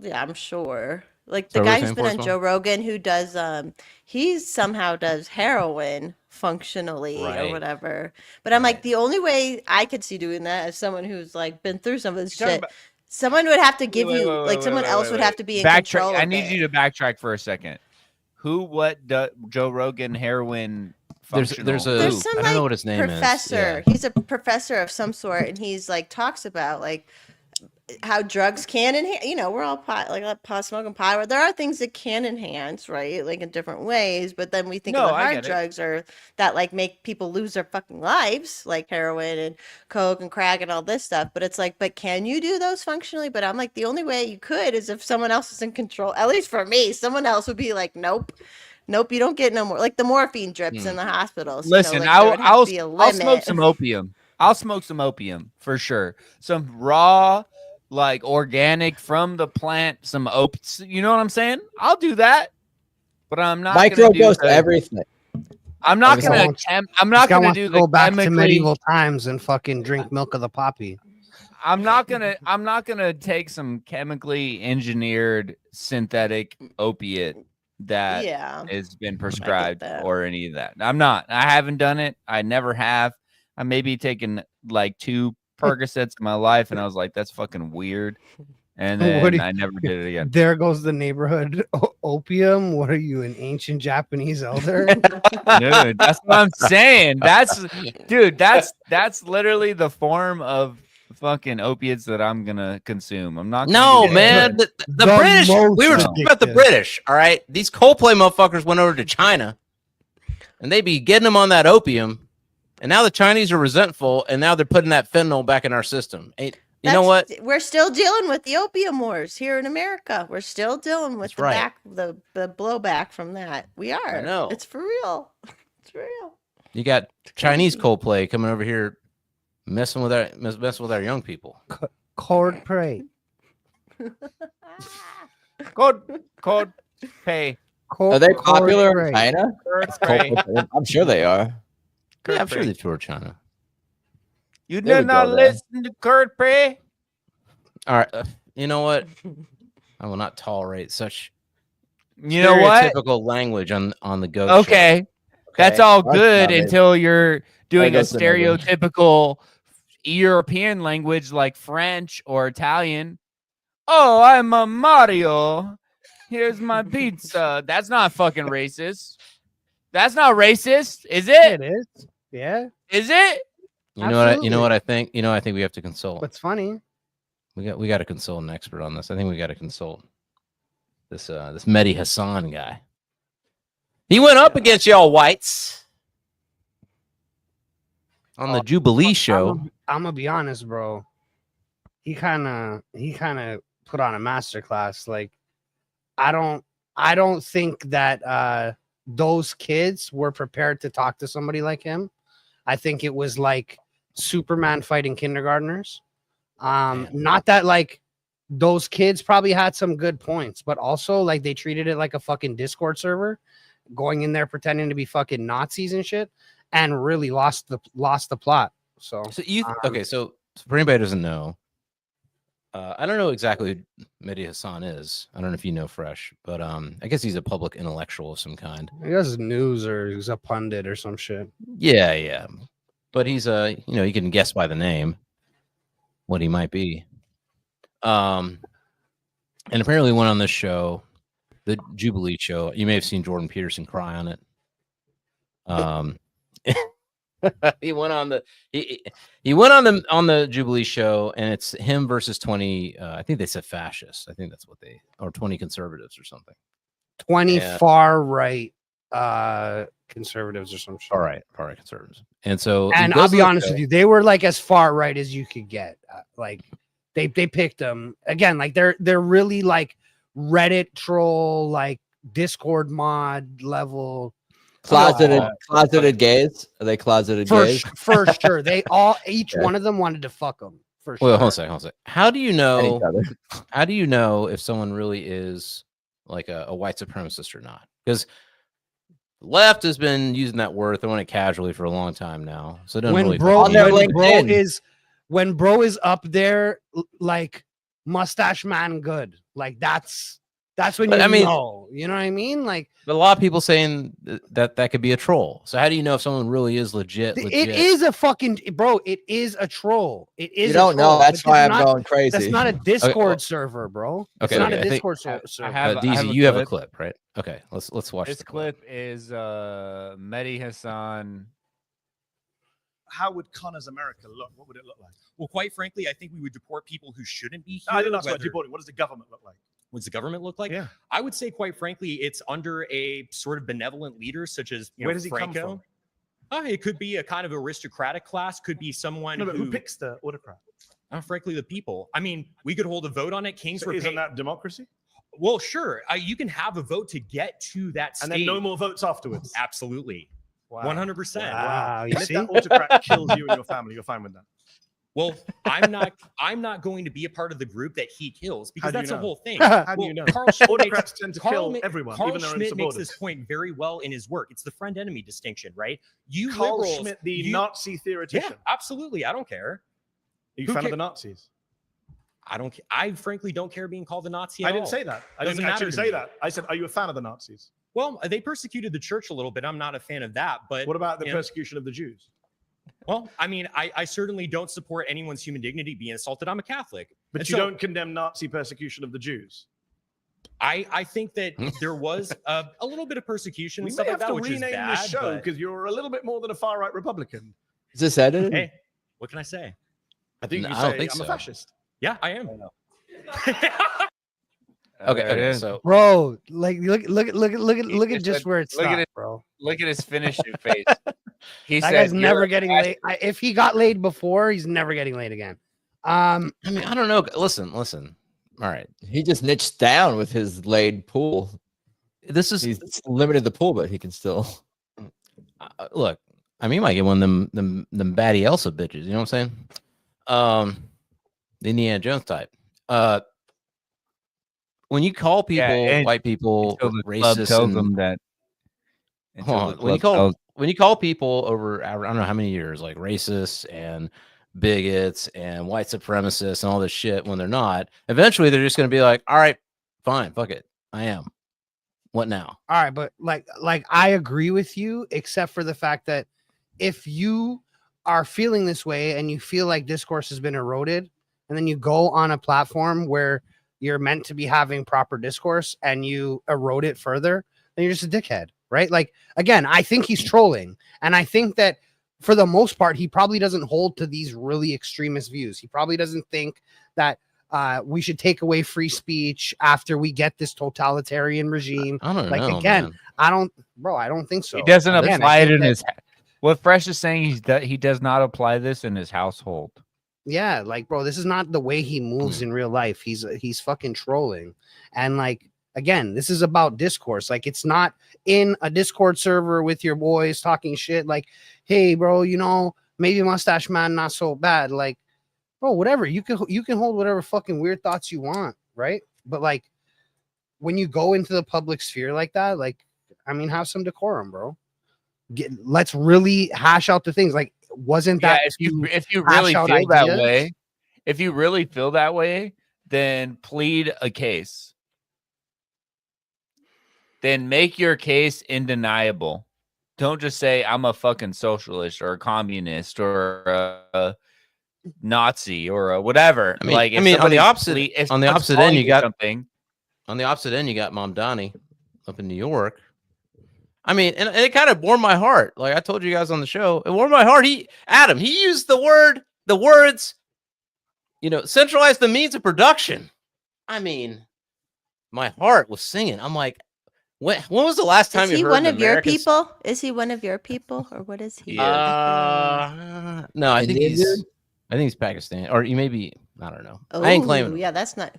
Yeah, I'm sure. Like the guy who's been on Joe Rogan, who does, he somehow does heroin functionally or whatever. But I'm like, the only way I could see doing that is someone who's like been through some of this shit. Someone would have to give someone else would have to be in control of I need you to backtrack for a second. Joe Rogan heroin? There's some I don't know what his name professor. is. Yeah. He's a professor of some sort, and he's like talks about like how drugs can enhance, we're all pot smoking pot. There are things that can enhance, right? Like in different ways. But then we think of the hard drugs that like make people lose their fucking lives, like heroin and coke and crack and all this stuff. But it's like, but can you do those functionally? But I'm like, the only way you could is if someone else is in control. At least for me, someone else would be like, nope, you don't get no more. Like the morphine drips in the hospitals. Listen, I'll smoke some opium. I'll smoke some opium for sure. Some raw, like organic from the plant, some opiates. You know what I'm saying? I'll do that. But I'm not gonna do Microdose everything. I'm not This guy gonna I'm not gonna do the go back to chemically medieval times and fucking drink milk of the poppy. I'm not gonna take some chemically engineered synthetic opiate that has been prescribed or any of that. I'm not. I haven't done it. I never have. I maybe taken like 2 Percocets in my life, and I was like, that's fucking weird. And then I never did it again. There goes the neighborhood opium. What are you, an ancient Japanese elder? Dude, that's what I'm saying. That's literally the form of fucking opiates that I'm gonna consume. I'm not. No, man. The British. We were talking about the British. All right. These Coldplay motherfuckers went over to China, and they be getting them on that opium, and now the Chinese are resentful, and now they're putting that fentanyl back in our system. You know what? We're still dealing with the opium wars here in America. We're still dealing with the blowback from that. We are. I know. It's for real. It's real. You got Chinese Coldplay coming over here, messing with our young people. Coldplay. Coldplay. Are they popular in China? I'm sure they are. Yeah, I'm sure they tour China. You did not listen to Coldplay. All right. You know what? I will not tolerate such stereotypical language on the go. Okay. That's all good until you're doing a stereotypical European language like French or Italian. Oh, I'm a Mario. Here's my pizza. That's not fucking racist. That's not racist, is it? It is. Yeah. Is it? You know what I think? I think we have to consult. What's funny? We got to consult an expert on this. I think we got to consult this Mehdi Hassan guy. He went up against y'all whites on the Jubilee show. I'm gonna be honest, bro. He kind of put on a masterclass. Like, I don't think that those kids were prepared to talk to somebody like him. I think it was like Superman fighting kindergartners. Not that like those kids probably had some good points, but also like they treated it like a fucking Discord server, going in there pretending to be fucking Nazis and shit, and really lost the plot. So so for anybody who doesn't know, I don't know exactly who Mehdi Hassan is. I don't know if you know Fresh, but I guess he's a public intellectual of some kind. He does news, or he's a pundit or some shit. Yeah. But he's you can guess by the name what he might be. And apparently went on this show, the Jubilee show. You may have seen Jordan Peterson cry on it. He went on the Jubilee show, and it's him versus 20. I think they said fascists. I think that's what or 20 conservatives or something. 20 far right conservatives or some shit. All right, far right conservatives. And so, and I'll be honest with you, they were like as far right as you could get. Like they picked them again. Like they're really like Reddit troll, like Discord mod level. Closeted gays? Are they closeted gays? For sure. They each one of them wanted to fuck them. For sure. Well, hold on a second. How do you know? How do you know if someone really is like a white supremacist or not? Because left has been using that word, throwing it casually for a long time now. So don't when really when bro is up there like mustache man good, like that's when you know. You know what I mean? Like, but a lot of people saying that could be a troll. So how do you know if someone really is legit? It is a fucking bro. It is a troll. It is. You don't know. That's why I'm going crazy. That's not a Discord server, bro. Okay, it's not a Discord server. DZ, you have a clip, right? Okay, let's watch this clip. Is Mehdi Hassan. How would Connor's America look? What would it look like? Well, quite frankly, I think we would deport people who shouldn't be here. I didn't ask about deporting. What does the government look like? What does the government look like? Yeah. I would say, quite frankly, it's under a sort of benevolent leader such as where does he Franco. come from? It could be a kind of aristocratic class. Could be someone who picks the autocrat. Frankly, the people. I mean, we could hold a vote on it. Kings were isn't that democracy? Well, sure. You can have a vote to get to that stage. And then no more votes afterwards. Absolutely. 100%. Wow, you And if see? that autocrat kills you and your family, you're fine with that. Well, I'm not going to be a part of the group that he kills because How do you that's the know? whole thing. How do you know? Carl Schmitt Autocrats tend to kill everyone, Carl even their own Schmitt makes subordinates. this point very well in his work. It's the friend-enemy distinction, right? You Carl liberals, Schmitt, the Nazi Yeah, theoretician. absolutely. I don't care. Are you a fan of the Nazis? I don't. I frankly don't care being called a Nazi. I didn't say that. I didn't actually say that. I said, are you a fan of the Nazis? Well, they persecuted the church a little bit. I'm not a fan of that. But what about the persecution of the Jews? Well, I mean, I certainly don't support anyone's human dignity being assaulted. I'm a Catholic. But you don't condemn Nazi persecution of the Jews. I think that there was a little bit of persecution and stuff like that, which is bad. We have to rename the show because you're a little bit more than a far-right Republican. Is this edited? Hey, what can I say? I think you say I'm a fascist. Yeah, I am. Okay, so bro, like look at just where it's stopped, bro. Look at his finishing face. That guy's never getting laid. If he got laid before, he's never getting laid again. I mean, I don't know. Listen. All right, he just niched down with his laid pool. He's limited the pool, but he can still look. I mean, he might get one of them batty Elsa bitches. You know what I'm saying? The Indiana Jones type. When you call people white people racist, when you call people over, I don't know how many years, like racists and bigots and white supremacists and all this shit, when they're not, eventually they're just going to be like, all right, fine, fuck it, I am. What now? All right, but like I agree with you, except for the fact that if you are feeling this way and you feel like discourse has been eroded, and then you go on a platform where you're meant to be having proper discourse and you erode it further, then you're just a dickhead, right? Like, again, I think he's trolling. And I think that for the most part, he probably doesn't hold to these really extremist views. He probably doesn't think that we should take away free speech after we get this totalitarian regime. I don't know, again, man. I don't think so. He doesn't apply it in his. What Fresh is saying is that he does not apply this in his household. Yeah, like, bro, this is not the way he moves in real life. He's fucking trolling. And like, again, this is about discourse. Like, it's not in a Discord server with your boys talking shit like, hey, bro, you know, maybe Mustache Man not so bad. Like, bro, whatever. You can hold whatever fucking weird thoughts you want, right? But like, when you go into the public sphere like that, like, I mean, have some decorum, bro. Let's really hash out the things. Like, wasn't that if you really feel that way, if you really feel that way, then plead a case. Then make your case undeniable. Don't just say I'm a fucking socialist or a communist or a Nazi or a whatever. I mean, like, on the opposite end, you got something. On the opposite end, you got Mom Donnie up in New York. I mean, and it kind of warmed my heart. Like I told you guys on the show, it warmed my heart. He used the words, you know, centralize the means of production. I mean, my heart was singing. I'm like, when was the last time you heard one of your people? Is he one of your people, or what is he? No, I think he's Pakistan, or you maybe, I don't know. I ain't claiming. Yeah, that's not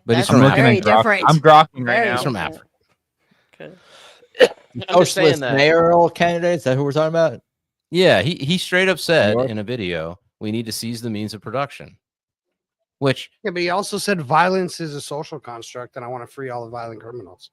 But he's from very different. I'm grokking right now. He's from Africa. Okay. I'm just saying that mayoral candidate. Is that who we're talking about? Yeah, he straight up said in a video, we need to seize the means of production. Which but he also said violence is a social construct, and I want to free all the violent criminals.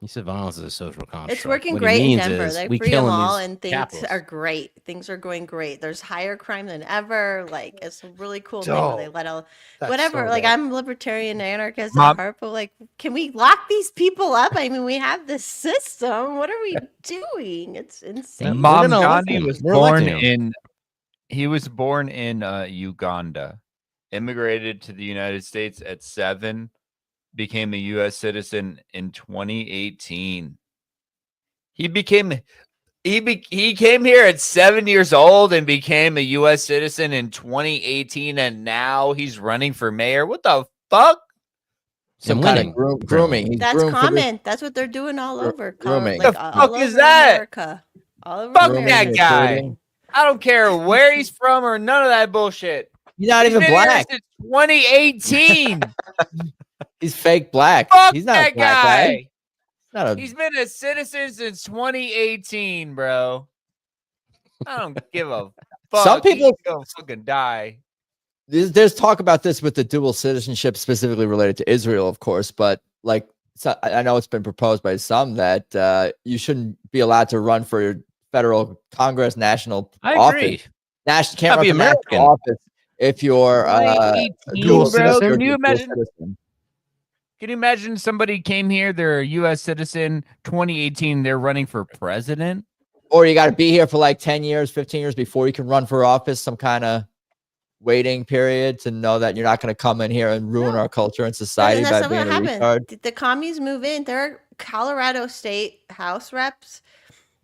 He said violence is a social construct. It's working great in Denver. They free them all, and things are great. Things are going great. There's higher crime than ever. Like, it's a really cool thing where they let all whatever. So like, I'm libertarian anarchist at heart, but like, can we lock these people up? I mean, we have this system. What are we doing? It's insane. Mom Gandhi was born in. He was born in Uganda. Immigrated to the United States at 7. Became a U.S. citizen in 2018. He came here at 7 years old and became a U.S. citizen in 2018, and now he's running for mayor. What the fuck? Some kind of grooming. That's common. That's what they're doing all over. Grooming. Like, the fuck is that? America. All over fuck America. that guy. I don't care where he's from or none of that bullshit. He's not even black. Since 2018. He's fake black. Fuck He's not that a black guy. He's been a citizen since 2018, bro. I don't give a fuck. Some people go fucking die. There's talk about this with the dual citizenship, specifically related to Israel, of course. But like, so I know it's been proposed by some that you shouldn't be allowed to run for federal Congress, national office. Can't run for national office if you're dual citizen. Can you imagine? Can you imagine somebody came here, they're a U.S. citizen, 2018, they're running for president? Or you got to be here for like 10 years, 15 years before you can run for office, some kind of waiting period to know that you're not going to come in here and ruin our culture and society by being a retard. The commies move in. They're Colorado State House reps.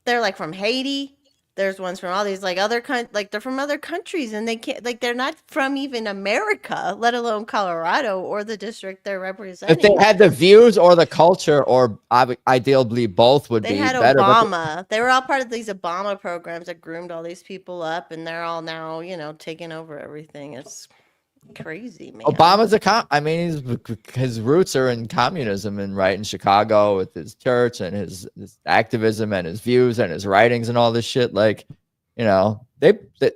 They're like from Haiti. There's ones from all these like other they're from other countries, and they can't they're not from even America, let alone Colorado or the district they're representing. If they had the views or the culture, or ideally both would be better. They had Obama. They were all part of these Obama programs that groomed all these people up, and they're all now, taking over everything. It's crazy, man. Obama's his roots are in communism, and in Chicago with his church and his activism and his views and his writings and all this shit. Like, I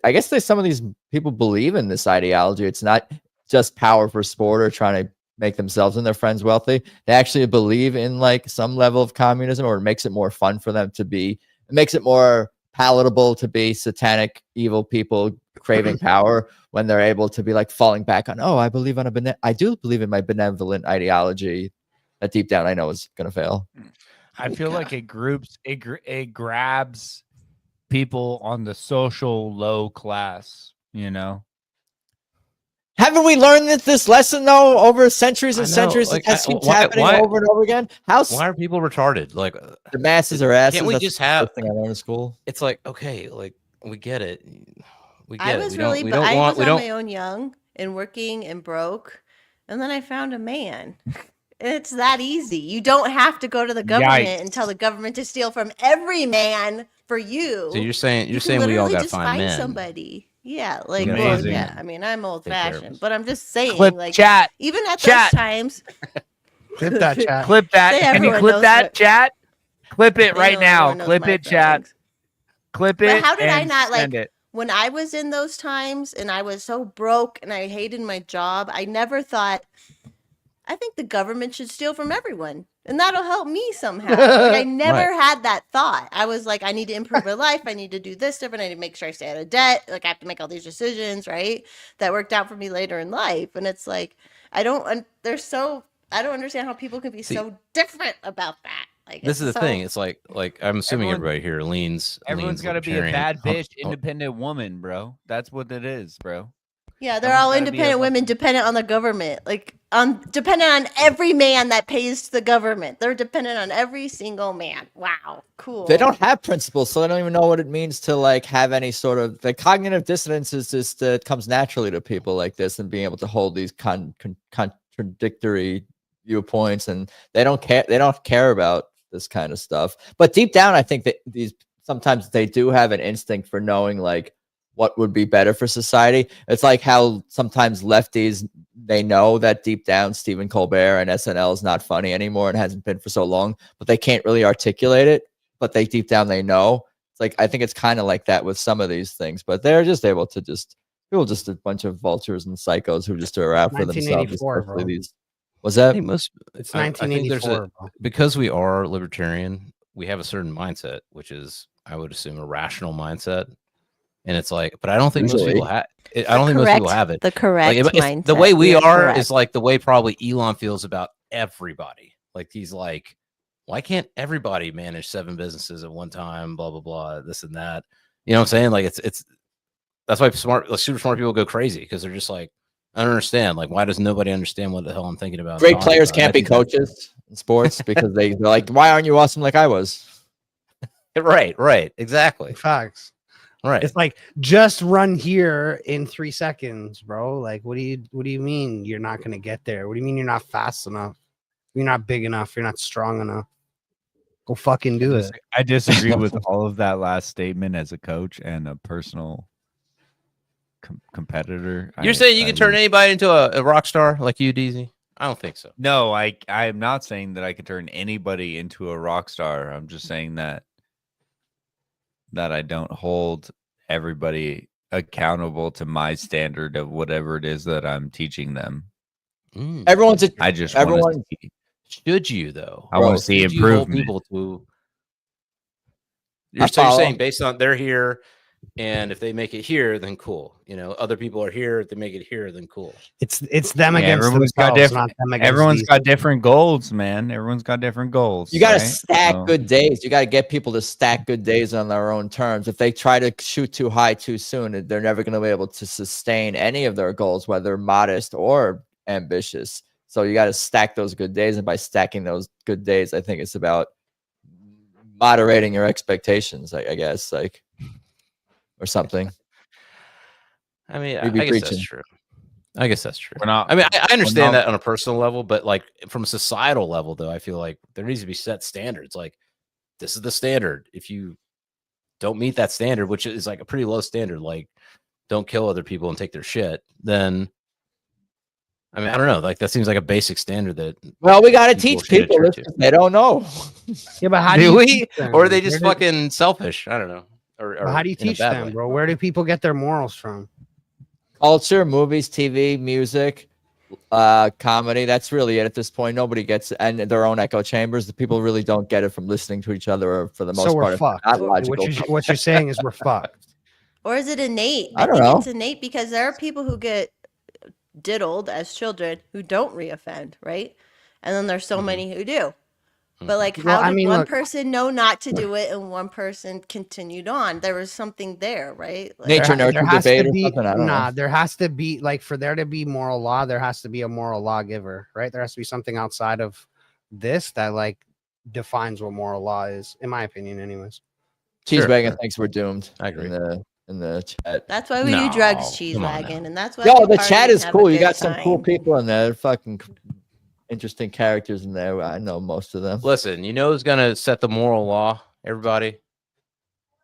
guess some of these people believe in this ideology. It's not just power for sport or trying to make themselves and their friends wealthy. They actually believe in like some level of communism, or it makes it more fun for them to be. It makes it more palatable to be satanic, evil people craving power when they're able to be like falling back on, I do believe in my benevolent ideology that deep down I know is going to fail. I feel like it grabs people on the social low class, Haven't we learned this lesson though over centuries and centuries? Like, that keeps happening over and over again. Why are people retarded? Like the masses are asses. Can't we just have? Thing I learned in school. It's like, okay, like we get it. I was on my own young and working and broke, and then I found a man. It's that easy. You don't have to go to the government and tell the government to steal from every man for you. So you're saying we all got to find men. Somebody. Yeah, like I mean, I'm old fashioned, but I'm just saying, chat. Even at those times. Clip that chat. Clip that. Can you clip that chat? Clip it right now. Clip it, chat. Clip it. But how did I not send it? When I was in those times and I was so broke and I hated my job, I never thought, I think the government should steal from everyone and that'll help me somehow. I never had that thought. I was like, I need to improve my life. I need to do this different. I need to make sure I stay out of debt. Like I have to make all these decisions, right? That worked out for me later in life. And it's like, I don't understand how people can be so different about that. Like, this is the thing. It's like I'm assuming everybody here leans. Everyone's got to be a bad bitch, independent woman, bro. That's what it is, bro. Yeah, they're all independent women, dependent on the government. Like, dependent on every man that pays to the government. They're dependent on every single man. Wow, cool. They don't have principles, so they don't even know what it means to like have any sort of the cognitive dissonance. Is just it comes naturally to people like this, and being able to hold these contradictory viewpoints, and they don't care. They don't care about this kind of stuff. But deep down, I think that sometimes they do have an instinct for knowing like what would be better for society. It's like how sometimes lefties, they know that deep down Stephen Colbert and SNL is not funny anymore and hasn't been for so long, but they can't really articulate it. But they deep down, they know. It's like, I think it's kind of like that with some of these things, but they're just able to people just a bunch of vultures and psychos who just are out for themselves. Was that? It's 1984. Because we are libertarian, we have a certain mindset, which is, I would assume, a rational mindset. And it's like, but I don't think most people have. I don't think most people have it. The correct mindset. The way we are is like the way probably Elon feels about everybody. Like he's like, why can't everybody manage 7 businesses at one time? Blah blah blah. This and that. You know what I'm saying? Like it's that's why super smart people go crazy, because they're just like, I don't understand. Like, why does nobody understand what the hell I'm thinking about? Great players can't be coaches in sports because they're like, why aren't you awesome like I was? Right. Exactly. Facts. Right. It's like, just run here in 3 seconds, bro. Like, what do you mean you're not going to get there? What do you mean you're not fast enough? You're not big enough. You're not strong enough. Go fucking do it. I disagree with all of that last statement as a coach and a personal competitor. You're saying you can turn anybody into a rock star like you, DZ? I don't think so. No, I'm not saying that I could turn anybody into a rock star. I'm just saying that I don't hold everybody accountable to my standard of whatever it is that I'm teaching them. Everyone's a, I just everyone want to see. Should you though? I want to see Should you hold improvement. people to? I So you're follow. saying based on they're here, and if they make it here, then cool. You know, other people are here. If they make it here, then cool. It's them against everyone's got themselves, different. not them against Everyone's these. got different goals, man. Everyone's got different goals. You got to right? stack So- good days. You got to get people to stack good days on their own terms. If they try to shoot too high too soon, they're never going to be able to sustain any of their goals, whether modest or ambitious. So you got to stack those good days. And by stacking those good days, I think it's about moderating your expectations, I guess, like, or something. I mean, We'd be I guess that's preaching. true. I guess that's true. We're not. I mean, I understand not- that on a personal level, but like from a societal level, though, I feel like there needs to be set standards. Like, this is the standard. If you don't meet that standard, which is like a pretty low standard, like don't kill other people and take their shit, then I mean, I don't know. Like that seems like a basic standard that. Well, we got to People teach should people adhere this to. 'cause they don't know. Yeah, but how Do do you we? teach them? Or are they just Where do- fucking selfish? I don't know. Or but how do you in a teach bad them, way. bro? Where do people get their morals from? Culture, movies, TV, music, comedy. That's really it at this point. Nobody gets and their own echo chambers. The people really don't get it from listening to each other, or for the most So we're part, if they're fucked. not What logical. what you're saying is we're fucked. Or is it innate? I don't think know. it's innate because there are people who get diddled as children who don't reoffend, right? And then there's so many who do. But like, Well, how I did mean, one look- person know not to do it and one person continued on? There was something there, right? Like, Nature nurture has debate to or be something. I don't know. there has to be like for there to be moral law, there has to be a moral lawgiver, right? There has to be something outside of this that like defines what moral law is, in my opinion, anyways. Cheesewagon thinks we're doomed. I agree. In the chat. that's why we do drugs, cheese come on wagon, and that's why Yo, we the party chat and is have a cool. You good got some cool time. people in there. They're fucking interesting characters in there. I know most of them. Listen, you know who's gonna set the moral law? Everybody.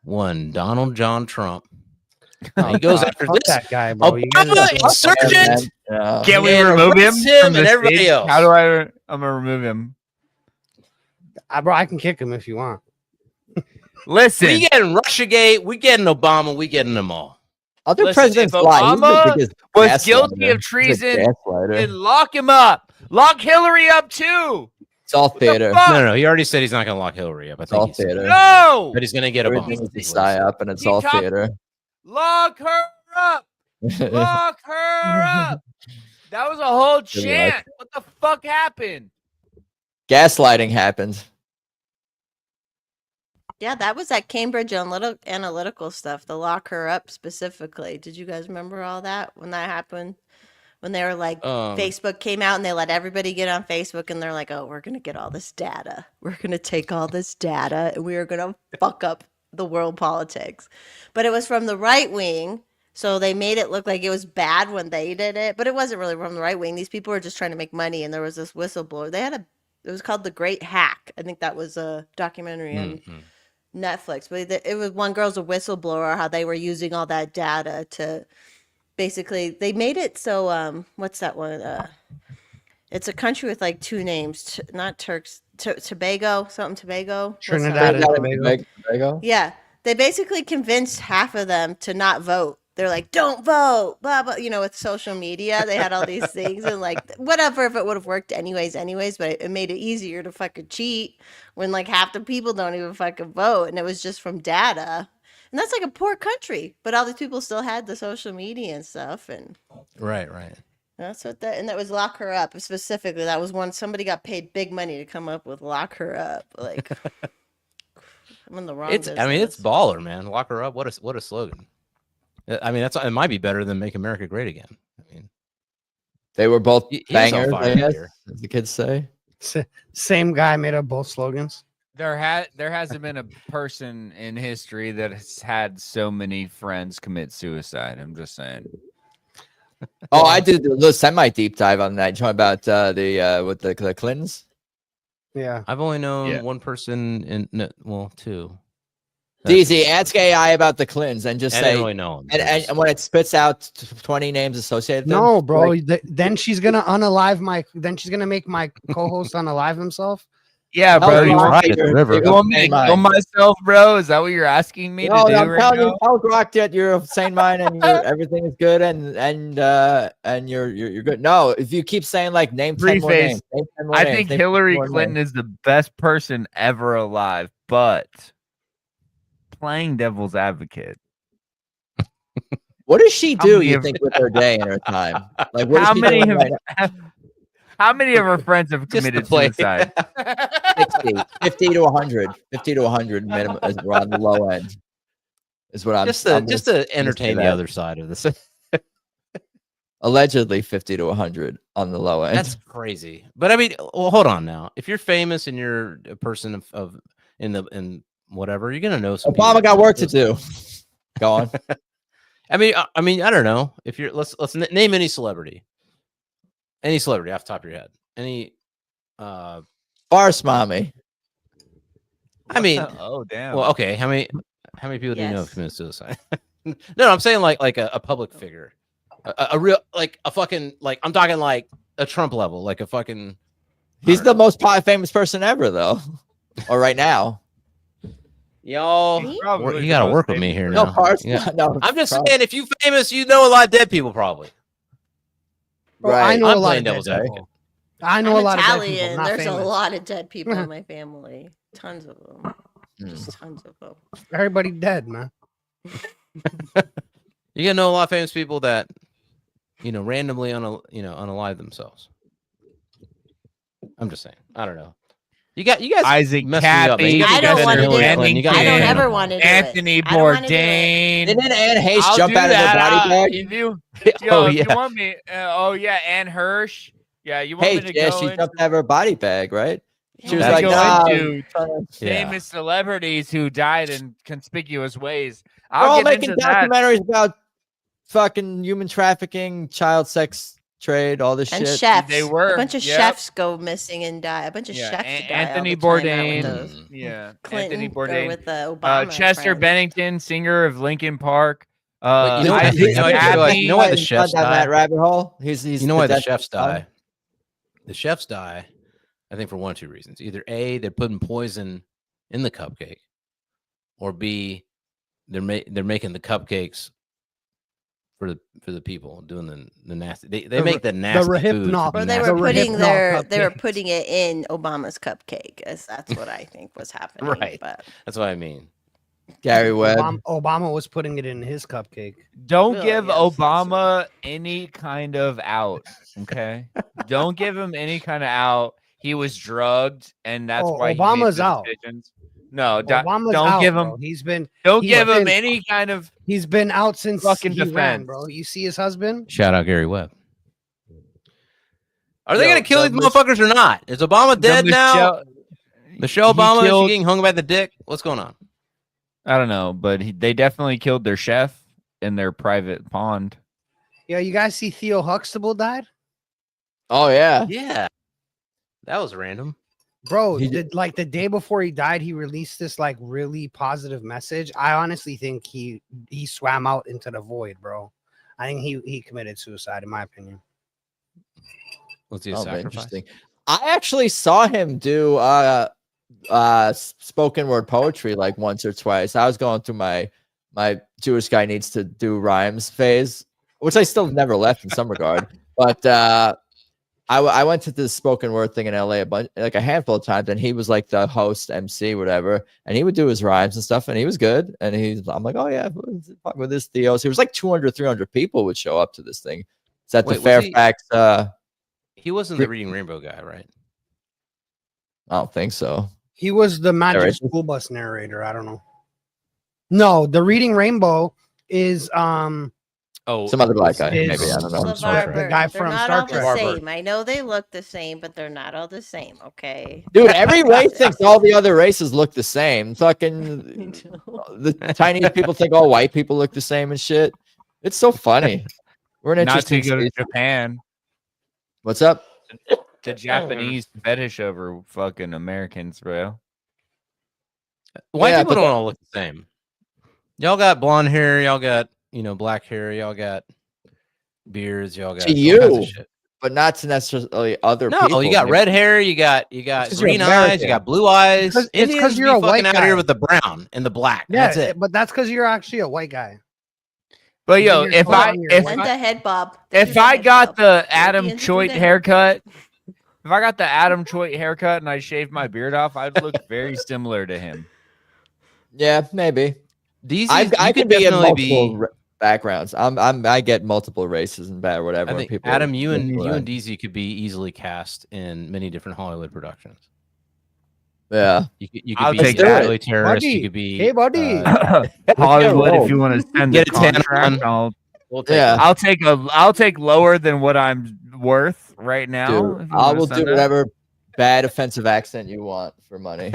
One Donald John Trump. And he goes God, after fuck this that guy, bro. You guys Obama are so fucking- insurgent. Yeah. Can we And remove him arrest him from the and everybody stage? else. How do I? I'm gonna remove him. Bro, I can kick him if you want. Listen, We getting Russiagate, we getting Obama, we getting them all. Other Listen, presidents if lie. He's the Obama biggest was guilty gaslighter. of treason, He's a gaslighter. then lock him up. Lock Hillary up too. It's all What the theater. fuck? No, he already said he's not gonna lock Hillary up. I It's all think he's, theater. No, but he's gonna get Everything Obama. is a psyop, and it's He all talked- theater. lock her up. Lock her up. That was a whole Good luck. chant. What the fuck happened? Gaslighting happens. Yeah, that was that Cambridge analytical stuff, the lock her up specifically. Did you guys remember all that when that happened? When they were like, Facebook came out and they let everybody get on Facebook and they're like, oh, we're going to get all this data. We're going to take all this data and we are going to fuck up the world politics. But it was from the right wing. So they made it look like it was bad when they did it, but it wasn't really from the right wing. These people were just trying to make money. And there was this whistleblower. It was called The Great Hack. I think that was a documentary on Netflix, but it was one girl's a whistleblower, how they were using all that data to basically, they made it so, what's that one? It's a country with like two names, not Turks, Tobago, something Tobago. What's that? Trinidad and Tobago. Yeah. They basically convinced half of them to not vote. They're like, don't vote, blah, blah. You know, with social media, they had all these things and like, whatever, if it would have worked anyways, but it made it easier to fucking cheat when like half the people don't even fucking vote. And it was just from data. And that's like a poor country, but all these people still had the social media and stuff. And Right. that's what and that was lock her up specifically. That was one, somebody got paid big money to come up with lock her up. Like, I'm in the wrong business. I mean, it's baller, man. Lock her up. What a slogan. I mean, it might be better than Make America Great Again. I mean, They were both He is on bangers, fire I guess, here. as the kids say. Same guy made up both slogans. There hasn't been a person in history that has had so many friends commit suicide. I'm just saying. Oh, I did a little semi deep dive on that. You talking about with the Clintons? Yeah. I've only known one person two. DZ, ask AI about the Clintons and just I say, didn't really know him. and when it spits out 20 names associated with them, No, bro. like, Then she's gonna unalive my. Then she's gonna make my co-host unalive himself. Yeah, no, bro. you You want want, me at the to- river. you're you want me sane to kill mind. myself, bro? Is that what you're asking me No, to do I'm right telling now? you, I'll rock that you're of sane mind and everything is good and you're good. No, if you keep saying like name 10 more Preface, names, name 10 more I names, think name 10 Hillary more Clinton names. is the best person ever alive, but playing devil's advocate. What does she How do? many You of- think with her day and her time? Like what is How she many doing right now? How many of her friends have Just to committed play. suicide? 50 to 100, 50 to 100 minimum is we're on the low end. Is what I'm just I'm to gonna say entertain the that. other side of this. Allegedly 50 to 100 on the low end. That's crazy. But I mean, well, hold on now. If you're famous and you're a person of in whatever, you're gonna know some people Obama that got commit work to suicide. do. Go on. I mean, I don't know. If you're let's name any celebrity off the top of your head. Any Farce mommy. I mean, Oh damn. well, okay. How many people do you know have Yes. committed suicide? No, I'm saying like a public figure, a real like a fucking like I'm talking like a Trump level, like a fucking. He's the most famous person ever, though, or right now. Y'all, Me? you got to work with me here No, now. Farce. Yeah. No, I'm just Farce. saying, if you famous, you know a lot of dead people probably. Bro, I Right. know a I'm lot playing of dead devil's advocate. people. I know I'm a lot Italian. of dead people. Not There's famous. a lot of dead people in my family. Tons of them. Just tons of them. Everybody dead, man. You gonna know a lot of famous people that, randomly unalive themselves. I'm just saying. I don't know. You guys Isaac messed me up, man. You Cappy, got me I don't guessing want to do Hillary it. Clinton. You got I me don't thinking ever of want to do Anthony it. I don't wanna do it. Bourdain. Didn't Anne Hayes I'll jump do out of her that. body bag? If you, Oh, if yeah. you want me, oh yeah, Anne Hirsch. Yeah, you want Hey, me to yeah, go she into, jumped out of her body bag, right? She was That's like, go nah, into Yeah. famous celebrities who died in conspicuous ways. we're I'll all get making into that. documentaries about fucking human trafficking, child sex trade, all this And shit. chefs. They were, A bunch of yep. chefs go missing and die. A bunch of Yeah, chefs die Anthony all the time out Bourdain. with those Yeah, Clinton Anthony or Bourdain. with the Obama. Chester friends. Bennington, singer of Linkin Park. But you know what? Isaac You know Cappy. why the He's chefs gone down die? that rabbit hole. He's You know why the death chefs son. die? The chefs die, I think, for one of two reasons. Either A, they're putting poison in the cupcake, or B, they're making the cupcakes for the people doing the nasty. They make the nasty food. Rohypnol. For Or the they nasty were The putting Rohypnol they were cupcakes. putting it in Obama's cupcake. That's what I think was happening. Right. But That's what I mean. Gary Webb. Obama was putting it in his cupcake. Don't Really, give yes, that's Obama any kind of out. Okay. Don't give him any kind of out. He was drugged, and that's why he made Obama's the out. decisions. No, Obama's don't out, give him. bro. He's been Give him been- any kind of. He's been out since Fucking he ran, defense. bro. You see his husband? Shout out Gary Webb. Are they Yo, gonna kill the these motherfuckers or not? Is Obama dead now? Michelle he Obama is she killed- getting hung by the dick? What's going on? I don't know, but they definitely killed their chef in their private pond. Yo, you guys see Theo Huxtable died? Oh yeah. Yeah, that was random. Bro, He like the day before he died, he released this like really positive message. I honestly think he swam out into the void, bro. I think he committed suicide, in my opinion. Let's see a Oh, sacrifice. interesting. I actually saw him do spoken word poetry like once or twice. I was going through my Jewish guy needs to do rhymes phase, which I still never left in some regard. But I went to this spoken word thing in LA like a handful of times, and he was like the host, MC, whatever, and he would do his rhymes and stuff, and he was good. And I'm like, oh yeah, with this Theo. So it was like 200, 300 people would show up to this thing. It's at the Wait, was he- Fairfax. He wasn't the Reading Rainbow guy, right? I don't think so. He was the Magic right. School Bus narrator. I don't know. No, the Reading Rainbow is Oh, Some other black guy, is- maybe. I don't know. LeVar Star Trek. the Burton. guy They're from not Star all Trek. the LeVar same. I know they look the same, but they're not all the same. Okay. Dude, every race thinks all the other races look the same. Fucking the Chinese people think all white people look the same and shit. It's so funny. We're an Not to interesting go to species. Japan. What's up? The Japanese fetish over fucking Americans, bro. White Yeah, people but don't all look the same. Y'all got blonde hair. Y'all got black hair. Y'all got beards. Y'all got To all kinds of you, shit. but not to necessarily other No, people. you got maybe. red hair. You got green eyes. You got blue eyes. It's Indians because you're be a white fucking out guy. here with the brown and the black. And Yeah, that's it. but that's because you're actually a white guy. But yo, Even your if color I on your if white- And the head bob. if I got the Adam Indians do Choit the head haircut, if I got the Adam Choit haircut and I shaved my beard off, I'd look very similar to him. Yeah, maybe. I could could be in definitely multiple backgrounds. I get multiple races and bad whatever. I when think people Adam, you look and around. DZ could be easily cast in many different Hollywood productions. Yeah, you could I'll be take a that. Israeli terrorist. Buddy. You could be Hey, buddy. Hollywood, if you want to send the Get a tan contract, on. We'll take it. I'll take lower than what I'm worth right now. Dude, if you I wanna will send do that. whatever bad offensive accent you want for money.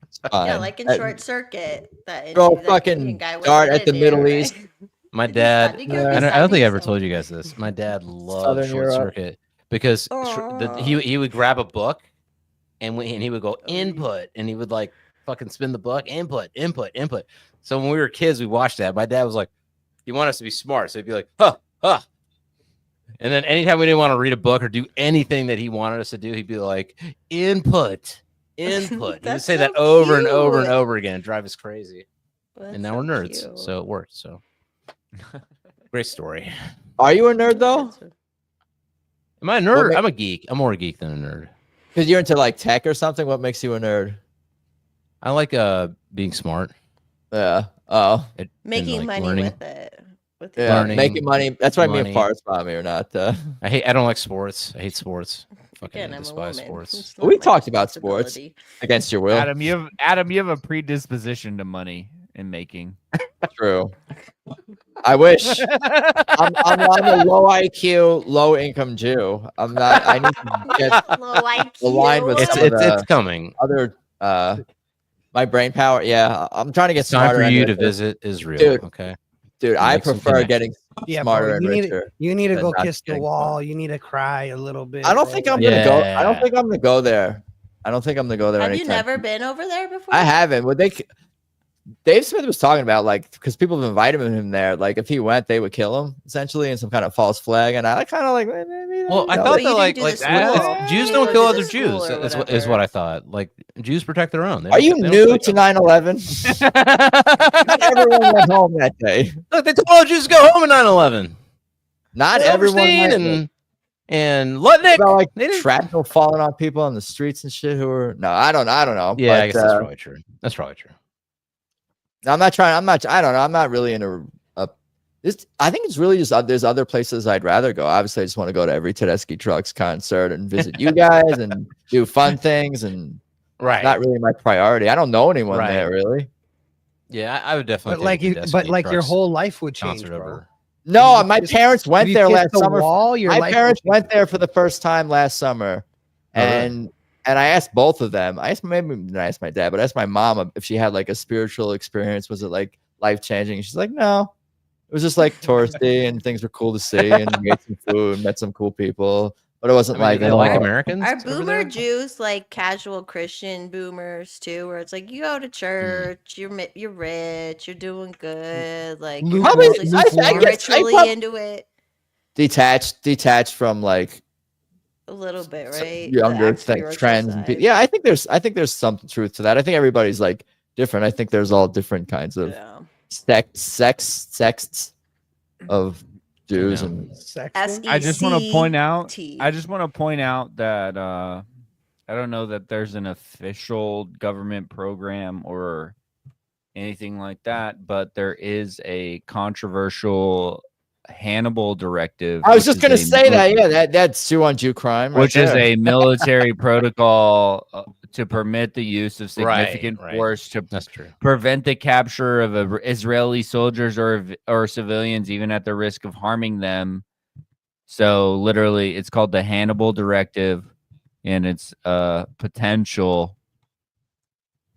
It's fine. Yeah, like in Short Circuit. That Go interview, that fucking Indian guy dart wasn't at the in there, Middle right? East. My dad, Digo I don't think I ever Bisadizo. told you guys this. My dad loved Southern Short Europe. Circuit because he would grab a book and he would go input and he would like fucking spin the book, input. So when we were kids, we watched that. My dad was like, he wanted us to be smart. So he'd be like, huh. And then anytime we didn't want to read a book or do anything that he wanted us to do, he'd be like, input. He would say that over and over and over again, drive us crazy. And now we're nerds, so it worked. So great story. Are you a nerd though? Am I a nerd? I'm a geek. I'm more a geek than a nerd. Because you're into like tech or something. What makes you a nerd? I like being smart. Yeah. Oh. Making like money learning. with it. Yeah, Learning, making money. That's why me and money. Forrest bought me or not. I don't like sports. I hate sports. Fucking Again, I'm a despise woman. sports. It's not We my talked about sports responsibility. against your will. Adam, you have a predisposition to money and making. True. I wish. I'm a low IQ, low income Jew. I'm not. I need to get Low IQ. aligned with some of It's the coming. other. My brain power. Yeah, I'm trying to get It's time smarter. for and you to richer. visit Israel. Dude. Okay. Dude, I Make some prefer getting Yeah, smarter bro, and richer. you need to than go not kiss the getting wall. smarter. You need to cry a little bit. I don't bro. think I'm Like, gonna go. I don't Yeah. think I'm gonna go there. I don't think I'm gonna go there. Have you anytime never soon. been over there before? I haven't. Would they? Dave Smith was talking about like because people have invited him there. Like if he went, they would kill him essentially in some kind of false flag. And I kind of like. Maybe Well, I no. thought But you that didn't do like the school. Jews You don't go kill to other the school Jews. or Is whatever. what I thought. Like Jews protect their own. They Are don't- you they don't new kill to others. 9/11? Not everyone went home that day. Look, they told all Jews to go home in 9/11. Not everyone Silverstein went. and Lutnick. About like They didn't- shrapnel falling on people on the streets and shit who were I don't know. Yeah, but, I guess that's probably true. That's probably true. I'm not trying. I don't know. I'm not really into. I think it's really just there's other places I'd rather go. Obviously, I just want to go to every Tedeschi Trucks concert and visit you guys and do fun things and Right. not really my priority. I don't know anyone Right. there really. Yeah, I would definitely. But like, take the but Destiny like your Trucks whole life would change, concert bro. over. No, If my you- parents went if you there kiss last the summer. wall, your My life parents would went there for the first time last summer, Oh, really? and I asked both of them. I asked I asked my dad, but I asked my mom if she had like a spiritual experience. Was it like life changing? She's like, no. It was just like touristy and things were cool to see and we ate some food, met some cool people, but it wasn't I mean, like they like Americans. Are over boomer there? Jews like casual Christian boomers too, where it's like you go to church, you're rich, you're doing good, like you're Probably- mostly I guess- I spiritually prob- into it detached from like a little bit, right? younger The spiritual trends. And side. yeah, I think there's some truth to that. I think everybody's like different. I think there's all different kinds of Yeah. sects of Jews Yeah. and I just want to point out. SECT. I just want to point out that I don't know that there's an official government program or anything like that, but there is a controversial Hannibal directive. I was which just is gonna a say that. military- Yeah, that's Jew on Jew crime, right which is there. a military protocol to permit the use of significant Right. force to That's true. prevent the capture of Israeli soldiers or civilians, even at the risk of harming them. So literally, it's called the Hannibal Directive, and it's a potential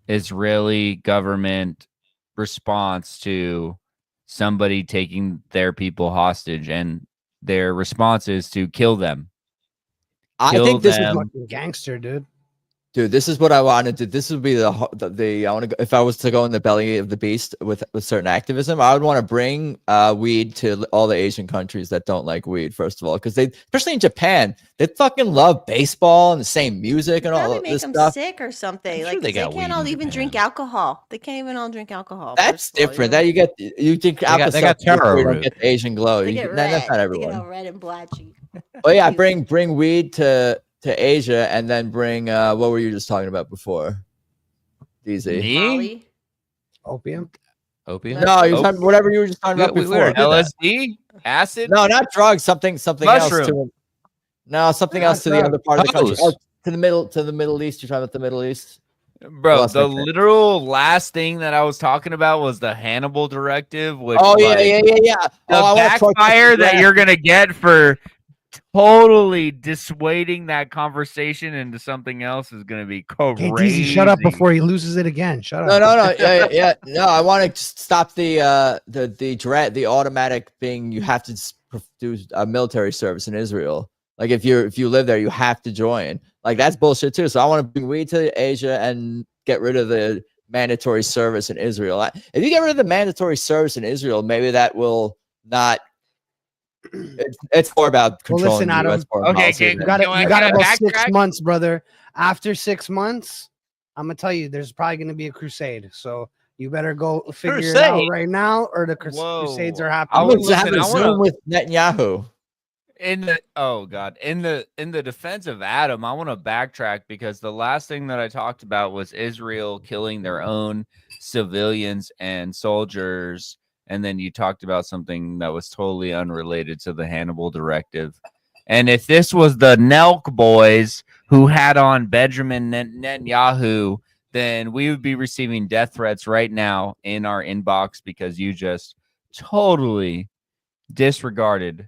Israeli government response to somebody taking their people hostage, and their response is to kill them. I kill think this is them. what fucking gangster, dude. Dude, this is what I want to do. This would be the I want to go, if I was to go in the belly of the beast with certain activism, I would want to bring weed to all the Asian countries that don't like weed, first of all, because they, especially in Japan, they fucking love baseball and the same music and all Probably this make them stuff. sick or something. Sure Like they got can't weed all in even drink Japan. alcohol. They can't even all drink alcohol. That's first of all, different. you know? That you drink alcohol, they got taro you don't root. get the Asian glow. They You get get, that's red. not They everyone. get all red and blotchy. But yeah, bring weed to Asia, and then bring what were you just talking about before? DZ. Me? Opium. Opium. No, you're talking whatever you were just talking about we before. already did that. LSD? Acid? No, not drugs. Something Mushroom. else. No, something else to the other part of the country. Oh, to the Middle East. You're talking about the Middle East, Bro, the literal last thing that I was talking about was the Hannibal Directive. Which, oh yeah. The backfire that you're gonna get for totally dissuading that conversation into something else is gonna be crazy. Hey, DZ, shut up before he loses it again. Shut up. No. Yeah. No, I want to stop the automatic thing. You have to do a military service in Israel. Like if you live there, you have to join. Like that's bullshit too. So I want to bring weed to Asia and get rid of the mandatory service in Israel. If you get rid of the mandatory service in Israel, maybe that will not. It's more about controlling listen, Adam. Okay, you got about 6 months, brother. After 6 months, I'm gonna tell you, there's probably gonna be a crusade. So you better go figure it out right now, or the crusades are happening. I'm gonna have a Zoom with Netanyahu. In the defense of Adam, I want to backtrack because the last thing that I talked about was Israel killing their own civilians and soldiers, and then you talked about something that was totally unrelated to the Hannibal Directive. And if this was the Nelk boys who had on Benjamin Netanyahu, then we would be receiving death threats right now in our inbox because you just totally disregarded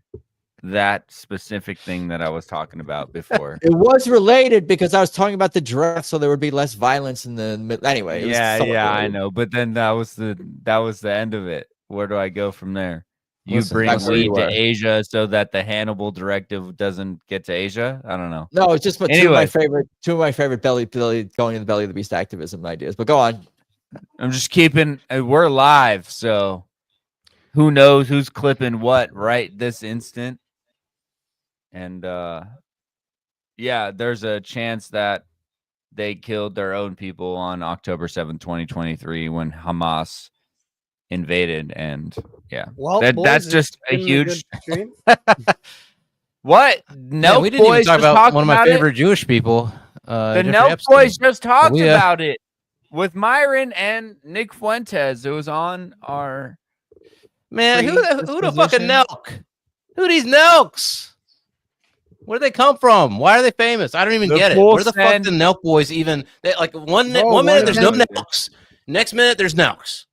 that specific thing that I was talking about before. It was related because I was talking about the draft, so there would be less violence in the middle. Anyway, I know, but then that was the end of it. Where do I go from there? You bring weed to Asia so that the Hannibal Directive doesn't get to Asia. I don't know. No, it's just two of my favorite belly going in the belly of the beast activism ideas. But go on. I'm just keeping. We're live, so who knows who's clipping what right this instant. And yeah, there's a chance that they killed their own people on October 7th, 2023, when Hamas invaded. And yeah, well, that's just a huge stream. What? No, we didn't even talk about one of my favorite Jewish people. The Nelk boys just talked about it with Myron and Nick Fuentes. It was on our man. Who the fucking Nelk? Who these Nelks? Where do they come from? Why are they famous? I don't even get it. Where the fuck the Nelk boys even? They, like one minute there's no Nelks, next minute there's Nelks.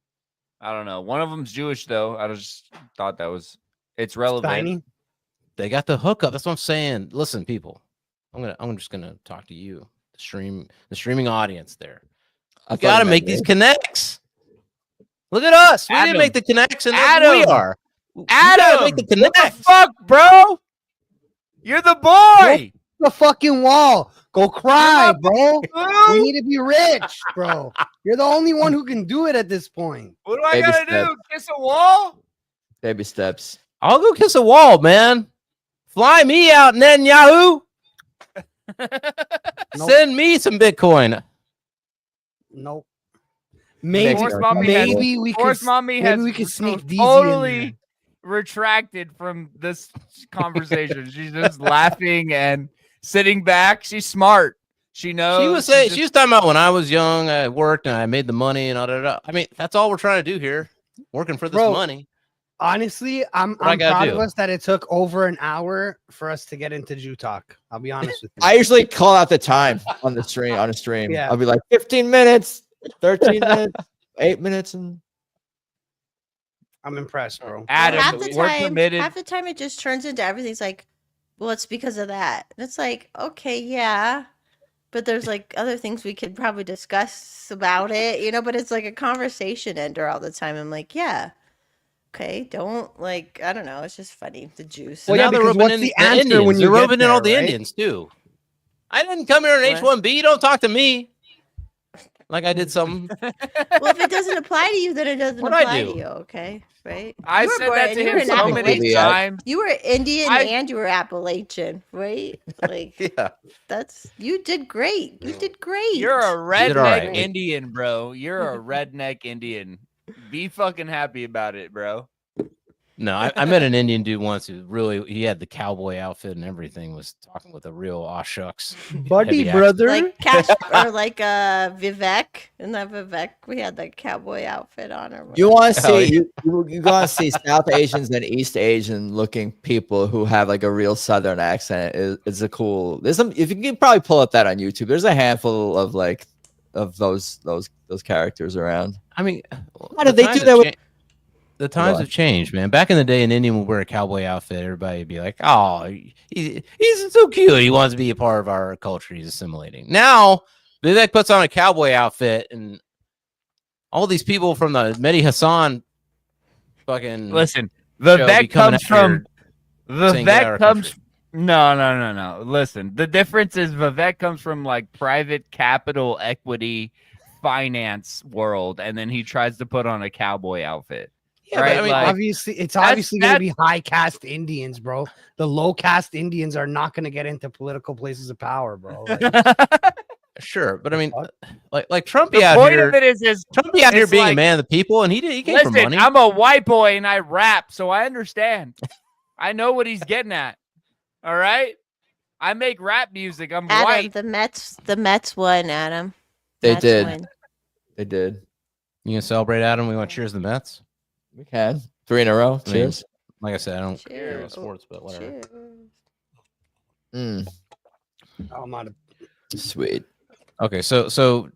I don't know. One of them's Jewish though. I just thought it's relevant. Tiny. They got the hookup. That's what I'm saying. Listen, people, I'm just gonna talk to you, the streaming audience there. You got to make these connects. Look at us. We didn't make the connects, and we are. Adam, make the connects. What the fuck, bro? You're the boy. Go the fucking wall. Go cry, bro. We need to be rich, bro. You're the only one who can do it at this point. What do I gotta do? Kiss a wall? Baby steps. I'll go kiss a wall, man. Fly me out, Netanyahu. Send me some Bitcoin. Nope. Maybe we could sneak DZ totally retracted from this conversation. She's just laughing and sitting back. She's smart. She knows. She was talking about when I was young, I worked and I made the money and all that. I mean, that's all we're trying to do here. Working for this money. Honestly, I'm proud of us that it took over an hour for us to get into Jew talk. I'll be honest with you. I usually call out the time on a stream. Yeah. I'll be like 15 minutes, 13 minutes, 8 minutes, and I'm impressed, bro. Adam, half the time it just turns into everything's like, well, it's because of that. And it's like, okay, yeah. But there's like other things we could probably discuss about it, but it's like a conversation ender all the time. I'm like, yeah. Okay, don't like, I don't know. It's just funny. The juice. Well, yeah, they're rubbing in the Indians. They're rubbing in all the Indians too. I didn't come here on What? H-1B. Don't talk to me like I did something. Well, if it doesn't apply to you, then it doesn't What'd I apply do? to you. Okay, right? I You were said born- that and to you were him an so many Appalachian. times. You were Indian I- and you were Appalachian, right? Like Yeah. you did great. You did great. You're a did all redneck right. Indian, bro. You're a redneck Indian. Be fucking happy about it, bro. No, I met an Indian dude once who he had the cowboy outfit and everything, was talking with a real aw shucks. Buddy, heavy brother. Like Cash or like Vivek. In that Vivek, we had the cowboy outfit on. Or You want to Oh, see you want to see South Asians and East Asian looking people who have like a real Southern accent. It's a cool. There's some. If you can probably pull up that on YouTube. There's a handful of like of those characters around. I mean, How did they do that with? The times have changed, man. Back in the day, an Indian would wear a cowboy outfit. Everybody would be like, "Oh, he's so cute. He wants to be a part of our culture. He's assimilating." Now, Vivek puts on a cowboy outfit, and all these people from the Mehdi Hassan fucking Listen, show be Vivek coming comes out here from saying, "Get out of Vivek our comes. country." No. Listen, the difference is Vivek comes from like private capital equity finance world, and then he tries to put on a cowboy outfit. Yeah, right? but I mean, Like, It's obviously going to be high caste Indians, bro. The low caste Indians are not going to get into political places of power, bro. Like, sure, but I mean, like Trumpy the out point here. of it is Trumpy out here it's being a like, man of the people, and he came from listen, money. I'm a white boy and I rap, so I understand. I know what he's getting at. All right, I make rap music. I'm Adam, white. the Mets won, Adam. They Mets did. win. They did. You can celebrate, Adam. We want to cheers the Mets. We can 3 in a row. I mean, Cheers. like I said, I don't care Cheers. about sports, but whatever. Cheers. I'm out of Sweet. Okay, so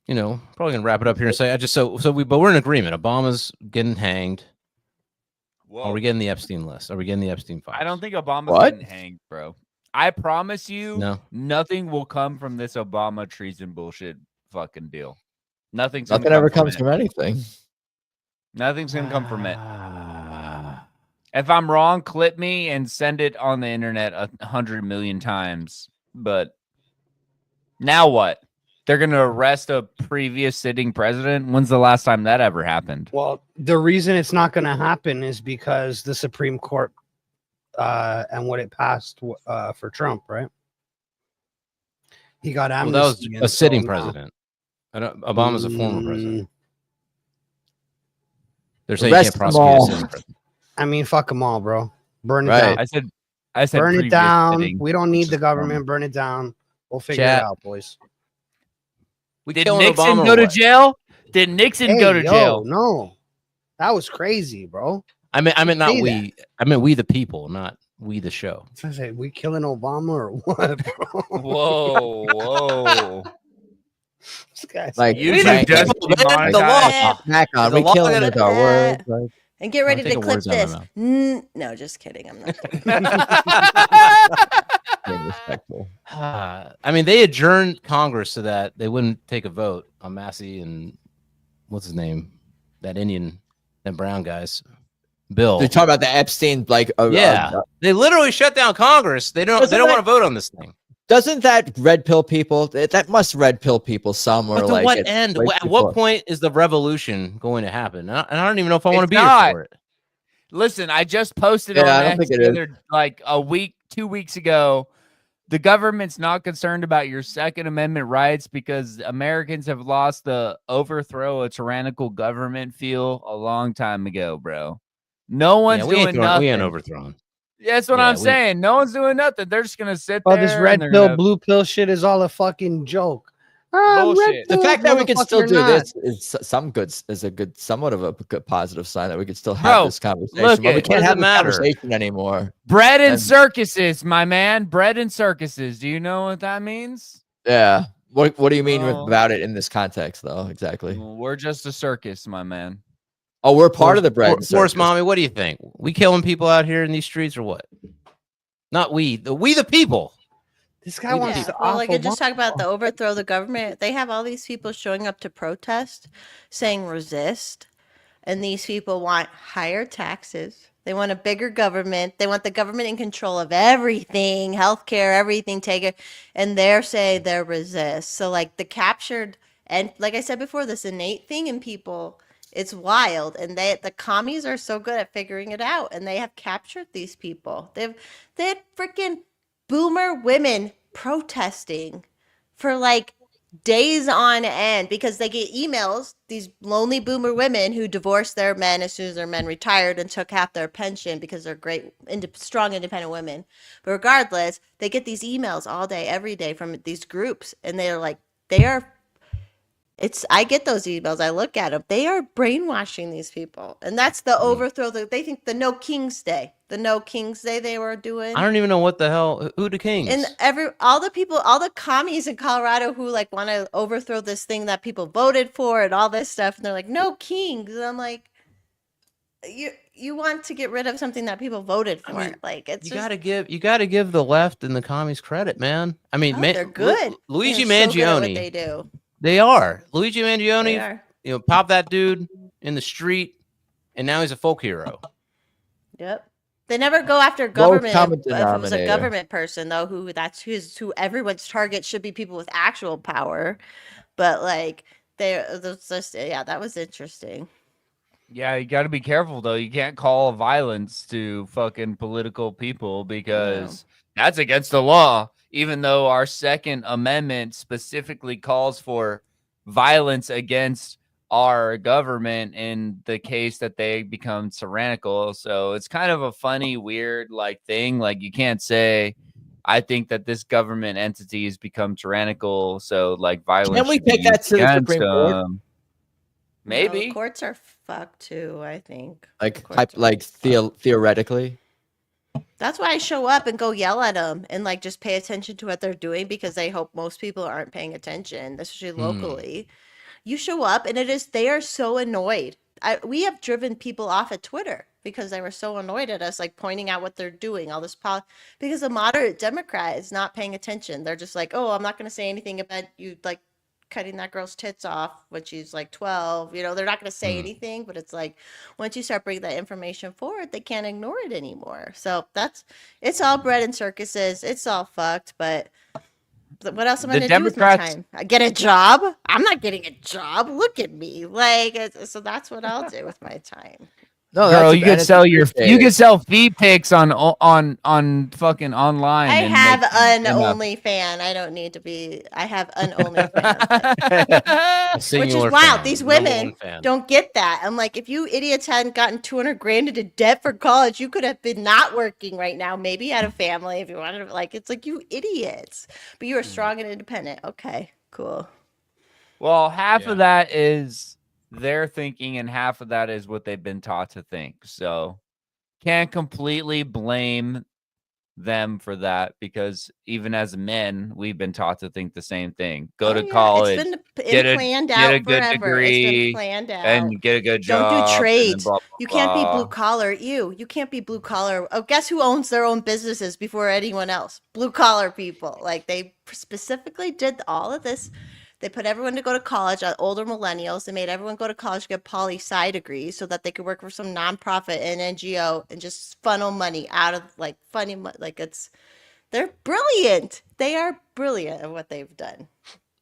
you know, probably gonna wrap it up here and say but we're in agreement. Obama's getting hanged. Whoa. Are we getting the Epstein list? Are we getting the Epstein files? I don't think Obama's What? getting hanged, bro. I promise you, No. nothing will come from this Obama treason bullshit fucking deal. Nothing ever comes from anything. Nothing's gonna come from it. If I'm wrong, clip me and send it on the internet 100 million times. But now what? They're gonna arrest a previous sitting president? When's the last time that ever happened? Well, the reason it's not going to happen is because the Supreme Court and what it passed for Trump, right? He got Well, amnesty. that was and a sitting so president. Obama's a former president. They're saying Arrest you can't them prosecute a all. sitting president. I mean, fuck them all, bro. Burn it Right. down. I said Burn it previous down. sitting, We don't need which the is government. Burn it down. We'll figure Chat. it out, boys. We Did killing Nixon Obama go or to what? jail? Did Nixon go to jail? No, that was crazy, bro. I mean, not Say we. I mean, we the people, not we the show. I said, we killing Obama or what, bro? Whoa. This guy's Like You Mac- should just The demonetize. law. Mac on. The We law killing gotta- with our words. Like, And get ready to taking clip words out of this. my No, just kidding. I'm not. being respectful. I mean, they adjourned Congress so that they wouldn't take a vote on Massey and what's his name, that Indian, that brown guys, Bill. They're talking about the Epstein, like, Yeah, they literally shut down Congress. They don't. They don't want to vote on this thing. doesn't that red pill people? That must red pill people somewhere. But to like what it- end? like At before. what point is the revolution going to happen? And I don't even know if I want to It's be not. here for it. Listen, I just posted Yeah, on I don't X think it the is. other, like a week, 2 weeks ago. The government's not concerned about your Second Amendment rights because Americans have lost the overthrow a tyrannical government feel a long time ago, bro. No one's we doing nothing. We ain't overthrown. That's what Yeah, I'm saying. No one's doing nothing. They're just gonna sit Oh, there. this red and they're pill, gonna- blue pill shit is all a fucking joke. Bullshit. The fact that we can still do this. this is somewhat of a good positive sign that we can still have Bro, this conversation. look But we it. can't What have does it this matter? conversation anymore. Bread and And- circuses, my man. Bread and circuses. Do you know what that means? Yeah. What do you mean Oh. about it in this context, though? Exactly. We're just a circus, my man. Oh, we're part of the bread. and Force circus. mommy, what do you think? We killing people out here in these streets or what? Not we. We the people. This guy wants Yeah, to well, off like I just Obama. talk about the overthrow the government. They have all these people showing up to protest, saying resist, and these people want higher taxes, They want a bigger government. They want the government in control of everything, healthcare, everything. Take it, and they're saying they're resist. So like the captured, and like I said before, this innate thing in people, it's wild. And the commies are so good at figuring it out, and they have captured these people. They had freaking boomer women protesting for like days on end because they get emails, these lonely boomer women who divorced their men as soon as their men retired and took half their pension because they're great, strong, independent women. But regardless, they get these emails all day, every day from these groups, and they're like, I get those emails, I look at them. They are brainwashing these people. And that's the overthrow. They think the No Kings Day, they were doing. I don't even know what the hell. Who the kings? And all the commies in Colorado who like want to overthrow this thing that people voted for and all this stuff, and they're like, no kings. And I'm like, you want to get rid of something that people voted for? I mean, like you gotta give the left and the commies credit, man. I mean, they're good. Luigi they're Mangione. So good at what they do. They are. Luigi Mangione. They are. You know, pop that dude in the street, and now he's a folk hero. Yep. They never go after government. If it was a government person, though, who everyone's target should be people with actual power. But like that was interesting. Yeah, you got to be careful though. You can't call violence to fucking political people because that's against the law. Even though our Second Amendment specifically calls for violence against our government in the case that they become tyrannical. So it's kind of a funny, weird like thing. Like you can't say, I think that this government entity has become tyrannical. So like violence. Can we take that to the Supreme Court? Maybe. No, the courts are fucked too, I think. Theoretically. That's why I show up and go yell at them and like just pay attention to what they're doing because I hope most people aren't paying attention, especially locally. You show up and they are so annoyed. We have driven people off at Twitter because they were so annoyed at us, like pointing out what they're doing, all this because the moderate Democrat is not paying attention. They're just like, oh, I'm not going to say anything about you like cutting that girl's tits off when she's like 12. You know, they're not going to say anything, but it's like once you start bringing that information forward, they can't ignore it anymore. So it's all bread and circuses. It's all fucked, but what else am I going to do with my time? I get a job? I'm not getting a job. Look at me. Like, so that's what I'll do with my time. No, girl, you could sell feet pics on fucking online. I have an OnlyFans. I don't need to be. I have an OnlyFans, which is wild. These women don't get that. I'm like, if you idiots hadn't gotten $200,000 into debt for college, you could have been not working right now. Maybe you had a family if you wanted to. Like, it's like you idiots, but you are strong and independent. Okay, cool. Well, half of that is their thinking and half of that is what they've been taught to think. So can't completely blame them for that because even as men, we've been taught to think the same thing. Go to college, get a good degree, and get a good job. Don't do trades. Blah, blah, you can't be blue collar. You can't be blue collar. Oh, guess who owns their own businesses before anyone else? Blue collar people. Like they specifically did all of this. They put everyone to go to college, older millennials. They made everyone go to college, get poli-sci degrees so that they could work for some nonprofit and NGO and just funnel money out of like funny money. Like they're brilliant. They are brilliant at what they've done.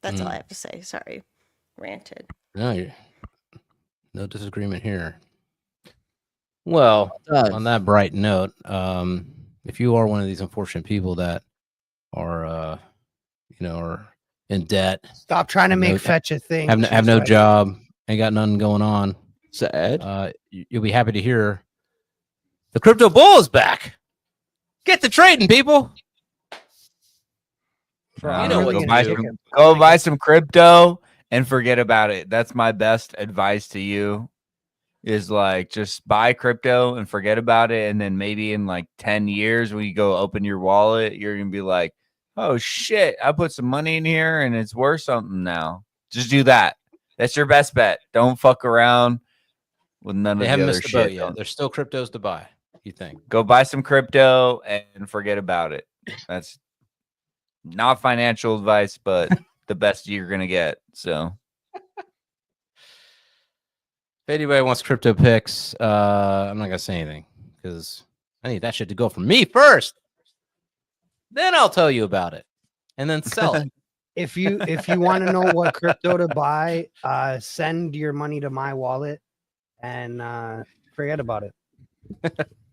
That's all I have to say. Sorry, ranted. No disagreement here. Well, on that bright note, if you are one of these unfortunate people that are, are in debt. Stop trying to make fetch a thing. Have no job. Ain't got nothing going on. Sad. You'll be happy to hear the crypto bull is back. Get to trading, people. Go buy some crypto and forget about it. That's my best advice to you. Is like just buy crypto and forget about it, and then maybe in like 10 years when you go open your wallet, you're gonna be like, oh shit, I put some money in here and it's worth something now. Just do that. That's your best bet. Don't fuck around with none of the other shit. They haven't missed the boat yet. There's still cryptos to buy, you think? Go buy some crypto and forget about it. That's not financial advice, but the best you're going to get. So if anybody wants crypto picks, I'm not going to say anything because I need that shit to go for me first. Then I'll tell you about it, and then sell it. If you want to know what crypto to buy, send your money to my wallet and forget about it.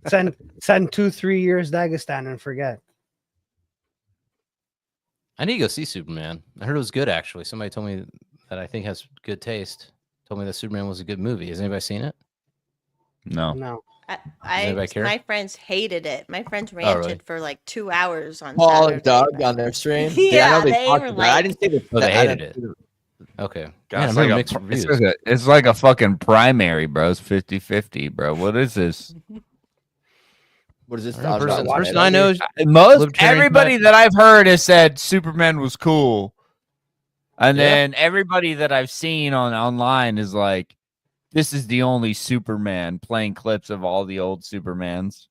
Send 2-3 years Dagestan and forget. I need to go see Superman. I heard it was good, actually. Somebody told me that I think has good taste. Told me that Superman was a good movie. Has anybody seen it? No. My friends hated it. My friends ranted really? for like 2 hours on Paul Saturday. and Doug on their stream. Yeah, I know they they talked were about it. I didn't see the. They I hated didn't it. see the- Okay. God, Man, it's, like mixed it's like a fucking primary, bro. It's 50-50, bro. What is this? What is this? Person I know, everybody that I've heard has said Superman was cool, and then everybody that I've seen online is like, this is the only Superman, playing clips of all the old Supermans.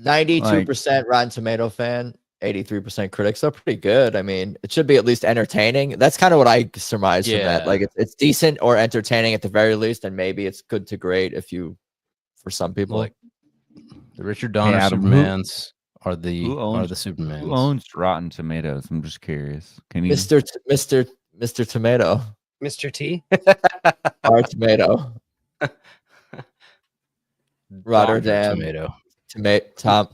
92% Rotten Tomato fan, 83% critics. So pretty good. I mean, it should be at least entertaining. That's kind of what I surmise from that. Like it's decent or entertaining at the very least, and maybe it's good to great for some people. Like the Richard Donner Supermans are the Supermans. Who owns Rotten Tomatoes? I'm just curious. Can you, Mr. Tomato, Mr. T, our tomato, Rotterdam Tomato, Tom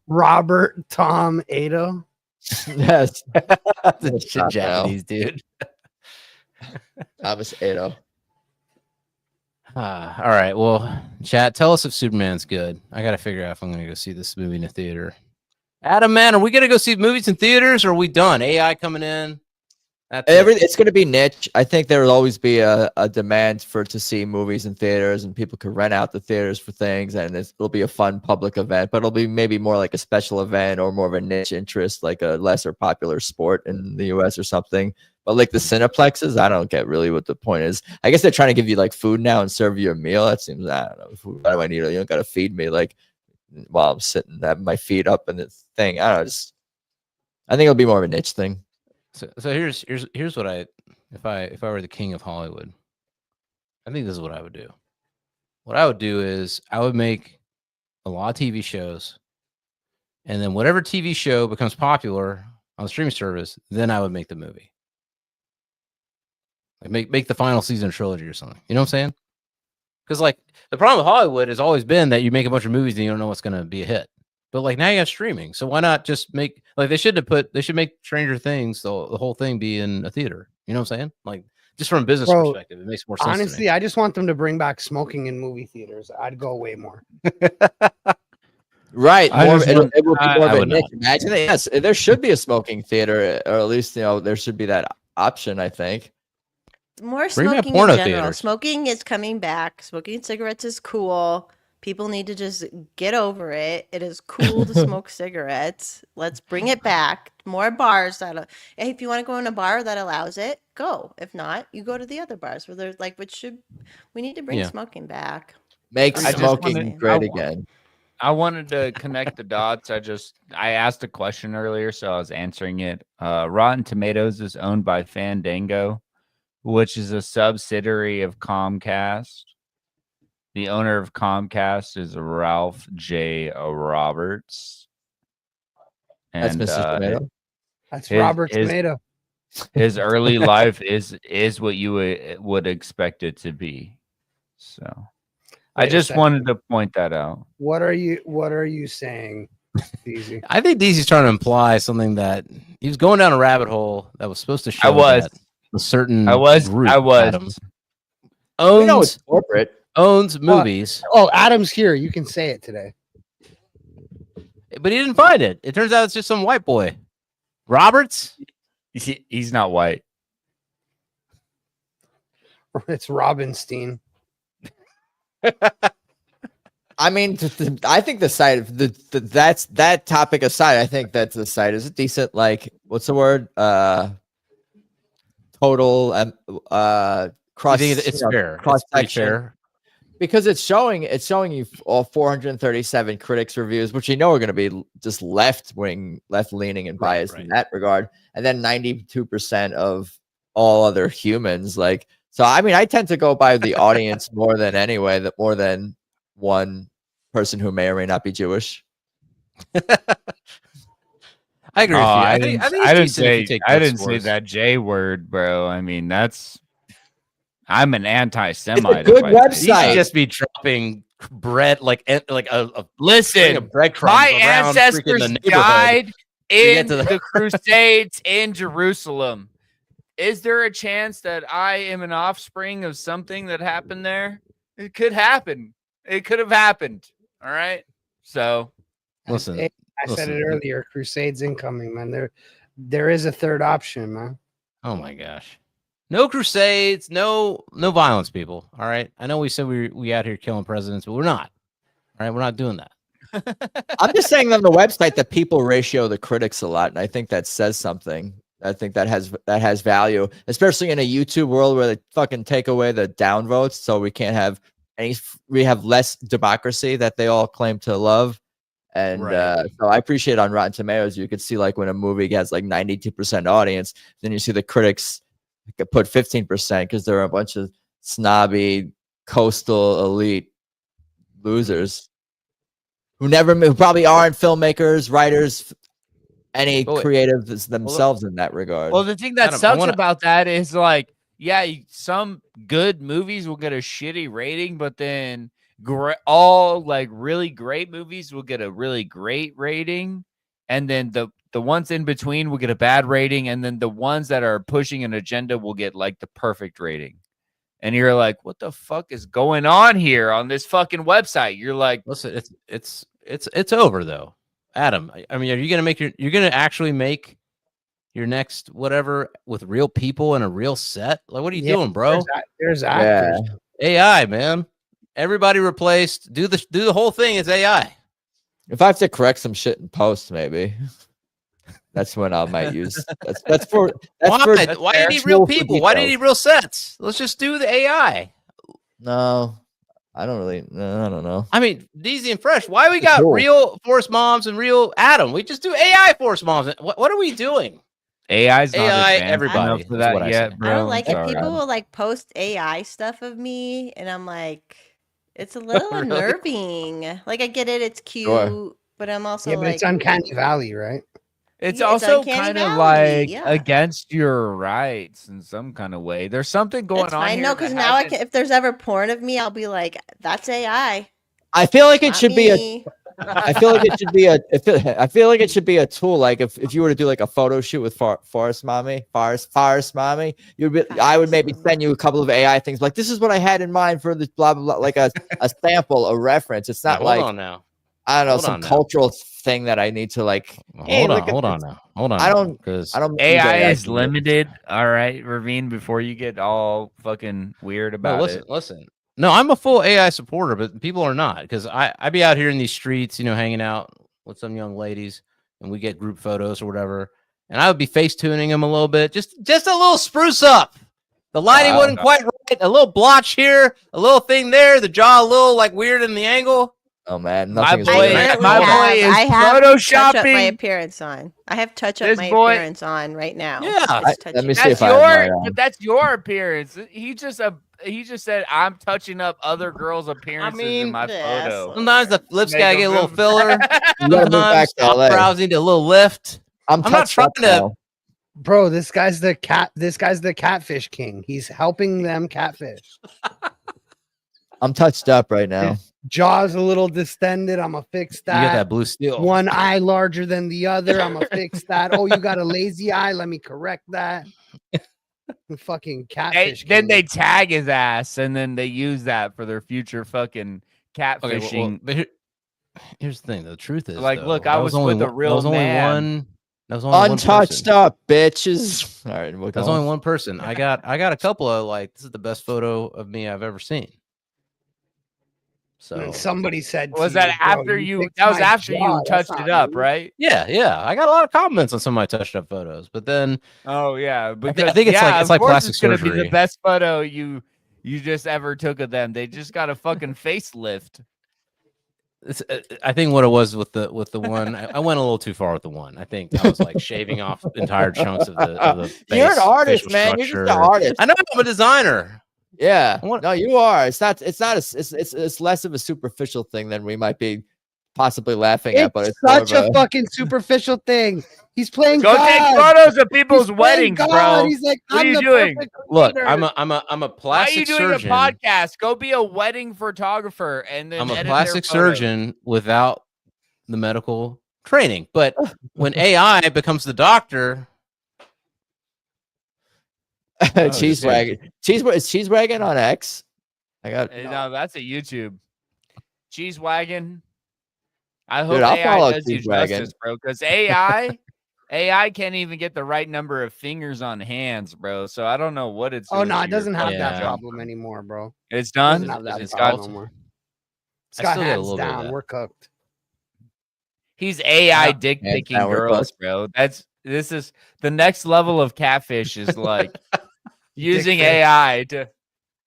Robert Tom Ado. Yes, the shit Japanese dude. Thomas Ado. All right. Well, chat, tell us if Superman's good. I got to figure out if I'm going to go see this movie in the theater. Adam, man, are we going to go see movies in theaters or are we done? AI coming in? It's going to be niche. I think there will always be a demand to see movies in theaters, and people could rent out the theaters for things, and it'll be a fun public event, but it'll be maybe more like a special event or more of a niche interest, like a lesser popular sport in the US or something. But like the Cineplexes, I don't get really what the point is. I guess they're trying to give you like food now and serve you a meal. That seems, I don't know. Why do I need it? You don't got to feed me like while I'm sitting, having my feet up in this thing. I don't know. I think it'll be more of a niche thing. So here's what if I were the king of Hollywood, I think this is what I would do. What I would do is I would make a lot of TV shows, and then whatever TV show becomes popular on the streaming service, then I would make the movie. Like make the final season trilogy or something. You know what I'm saying? Because like the problem with Hollywood has always been that you make a bunch of movies and you don't know what's going to be a hit. But like now you have streaming, so why not just make like they should make Stranger Things the whole thing be in a theater. You know what I'm saying? Like just from a business perspective, it makes more sense. Honestly, I just want them to bring back smoking in movie theaters. I'd go way more. Right. It will be more of a niche. Imagine that. Yes, there should be a smoking theater, or at least there should be that option. I think. More smoking in general. Smoking is coming back. Smoking cigarettes is cool. People need to just get over it. It is cool to smoke cigarettes. Let's bring it back. More bars if you want to go in a bar that allows it, go. If not, you go to the other bars where there's like we need to bring smoking back. Make smoking great again. I wanted to connect the dots. I asked a question earlier, so I was answering it. Rotten Tomatoes is owned by Fandango, which is a subsidiary of Comcast. The owner of Comcast is Ralph J. Roberts. And, that's Mr. Tomato. That's Robert Tomato. His early life is what you would expect it to be. So I just wanted to point that out. What are you saying, DZ? I think DZ's trying to imply something that he was going down a rabbit hole that was supposed to show that a certain group, Adam, owns corporate. Owns movies. Adam's here. You can say it today. But he didn't find it. It turns out it's just some white boy. Roberts? He's not white. It's Robinstein. I mean, I think the site, that's that topic aside, I think that the site is a decent, like, what's the word? Total cross. It's fair. Cross section. Because it's showing you all 437 critics reviews, which are going to be just left leaning and biased in that regard, and then 92% of all other humans. Like, so I mean, I tend to go by the audience more than one person who may or may not be Jewish. I agree with you. I think it's decent if you take I blood didn't say spores. that J word, bro. I mean, I'm an anti-Semite. Good if I say website. You should that. just be dropping bread like a string Listen, of breadcrumbs my around freaking ancestors the neighborhood. died in to the- the Crusades in Jerusalem. Is there a chance that I am an offspring of something that happened there? It could happen. It could have happened. All right. So Listen, I said it earlier. Crusades incoming, man. There is a third option, man. Oh my gosh. No crusades, no violence, people. All right. I know we said we out here killing presidents, but we're not. All right, we're not doing that. I'm just saying on the website that people ratio the critics a lot, and I think that says something. I think that has value, especially in a YouTube world where they fucking take away the downvotes, so we can't have we have less democracy that they all claim to love. And so I appreciate on Rotten Tomatoes, you could see like when a movie gets like 92% audience, then you see the critics put 15% because there are a bunch of snobby coastal elite losers who probably aren't filmmakers, writers, any creatives themselves in that regard. Well, the thing that sucks about that is like, yeah, some good movies will get a shitty rating, but then all like really great movies will get a really great rating, and then the ones in between will get a bad rating, and then the ones that are pushing an agenda will get like the perfect rating. And you're like, what the fuck is going on here on this fucking website? You're like, listen, it's over though. Adam, I mean, are you gonna you're gonna actually make your next whatever with real people and a real set? Like, what are you doing, bro? There's actors. AI, man. Everybody replaced. Do the whole thing as AI. If I have to correct some shit in post, maybe that's when I might use. Why do you need real people? Why do you need real sets? Let's just do the AI. No, I don't really. No, I don't know. I mean, Deezy and Fresh. Why we got real Force Moms and real Adam? We just do AI Force Moms. What are we doing? AI's not AI. advanced Everybody for that yet, bro. I don't like it. People will like post AI stuff of me, and I'm like, it's a little unnerving. Like, I get it, it's cute, but I'm also but it's uncanny valley, right? It's also kind of like against your rights in some kind of way. There's something going on. I know, because now I can. If there's ever porn of me, I'll be like, that's AI. I feel like it should be I feel like it should be I feel like it should be a tool. Like if you were to do like a photo shoot with Forest Mommy, I would maybe send you a couple of AI things. Like, this is what I had in mind for this blah blah blah, like a sample, a reference. It's not like, hold on now. I don't know, some cultural thing that I need to like. Hold on now. I don't. AI is limited. All right, Ravine. Before you get all fucking weird about it. Listen. No, I'm a full AI supporter, but people are not, because I be out here in these streets, hanging out with some young ladies, and we get group photos or whatever, and I would be face tuning them a little bit, just a little spruce up. The lighting wasn't quite right. A little blotch here, a little thing there, the jaw a little like weird in the angle. Oh man, my boy is photoshopping my appearance on. I have touch up my appearance on right now. Yeah, let me see if that's your appearance. He just said I'm touching up other girls' appearances in my photo. Sometimes the lips gotta get a little filler. Sometimes brows need a little lift. I'm not trying to. Bro, this guy's the catfish king. He's helping them catfish. I'm touched up right now. Jaw's a little distended. I'm gonna fix that. You got that blue steel. One eye larger than the other. I'm gonna fix that. Oh, you got a lazy eye. Let me correct that. The fucking catfish. Then they tag his ass, and then they use that for their future fucking catfishing. But here's the thing. The truth is, like, look, I was with a real man. That was only untouched up, bitches. All right, that's only one person. I got a couple of like, this is the best photo of me I've ever seen. So and somebody said, was that after you? That was after you touched it up, right? Yeah. I got a lot of compliments on some of my touched up photos, but then I think it's like plastic surgery. It's gonna be the best photo you just ever took of them. They just got a fucking facelift. I think what it was with the one, I went a little too far with the one. I think I was like shaving off entire chunks of the face. You're an artist, man. You're just an artist. I know, I'm a designer. Yeah. No, you are. It's not. It's not. It's less of a superficial thing than we might be possibly laughing at. But It's it's more such of a fucking superficial thing. He's playing Go God. take photos of He's people's playing weddings, God. bro. He's like, What are I'm you the doing? perfect Look, creator. I'm a Why are plastic you doing surgeon. a podcast? Go be a wedding photographer and then I'm a edit plastic their photos. surgeon without the medical training. But when AI becomes the doctor, cheese wagon. Is cheese wagon on X? I got no, that's a YouTube. Cheese wagon. I Dude, hope I'll AI follow does you Cheese Wagon. justice, bro. Because AI can't even get the right number of fingers on hands, bro. So I don't know what it's. Oh doing no, to it your doesn't have fucking that jump. problem anymore, bro. It's It done. doesn't have that It's problem got. no more. It's I got still get a hands little bit of down. that. We're cooked. He's AI Yeah. dick Hands picking down, we're girls, cooked. bro. This is the next level of catfish is like using fish. AI to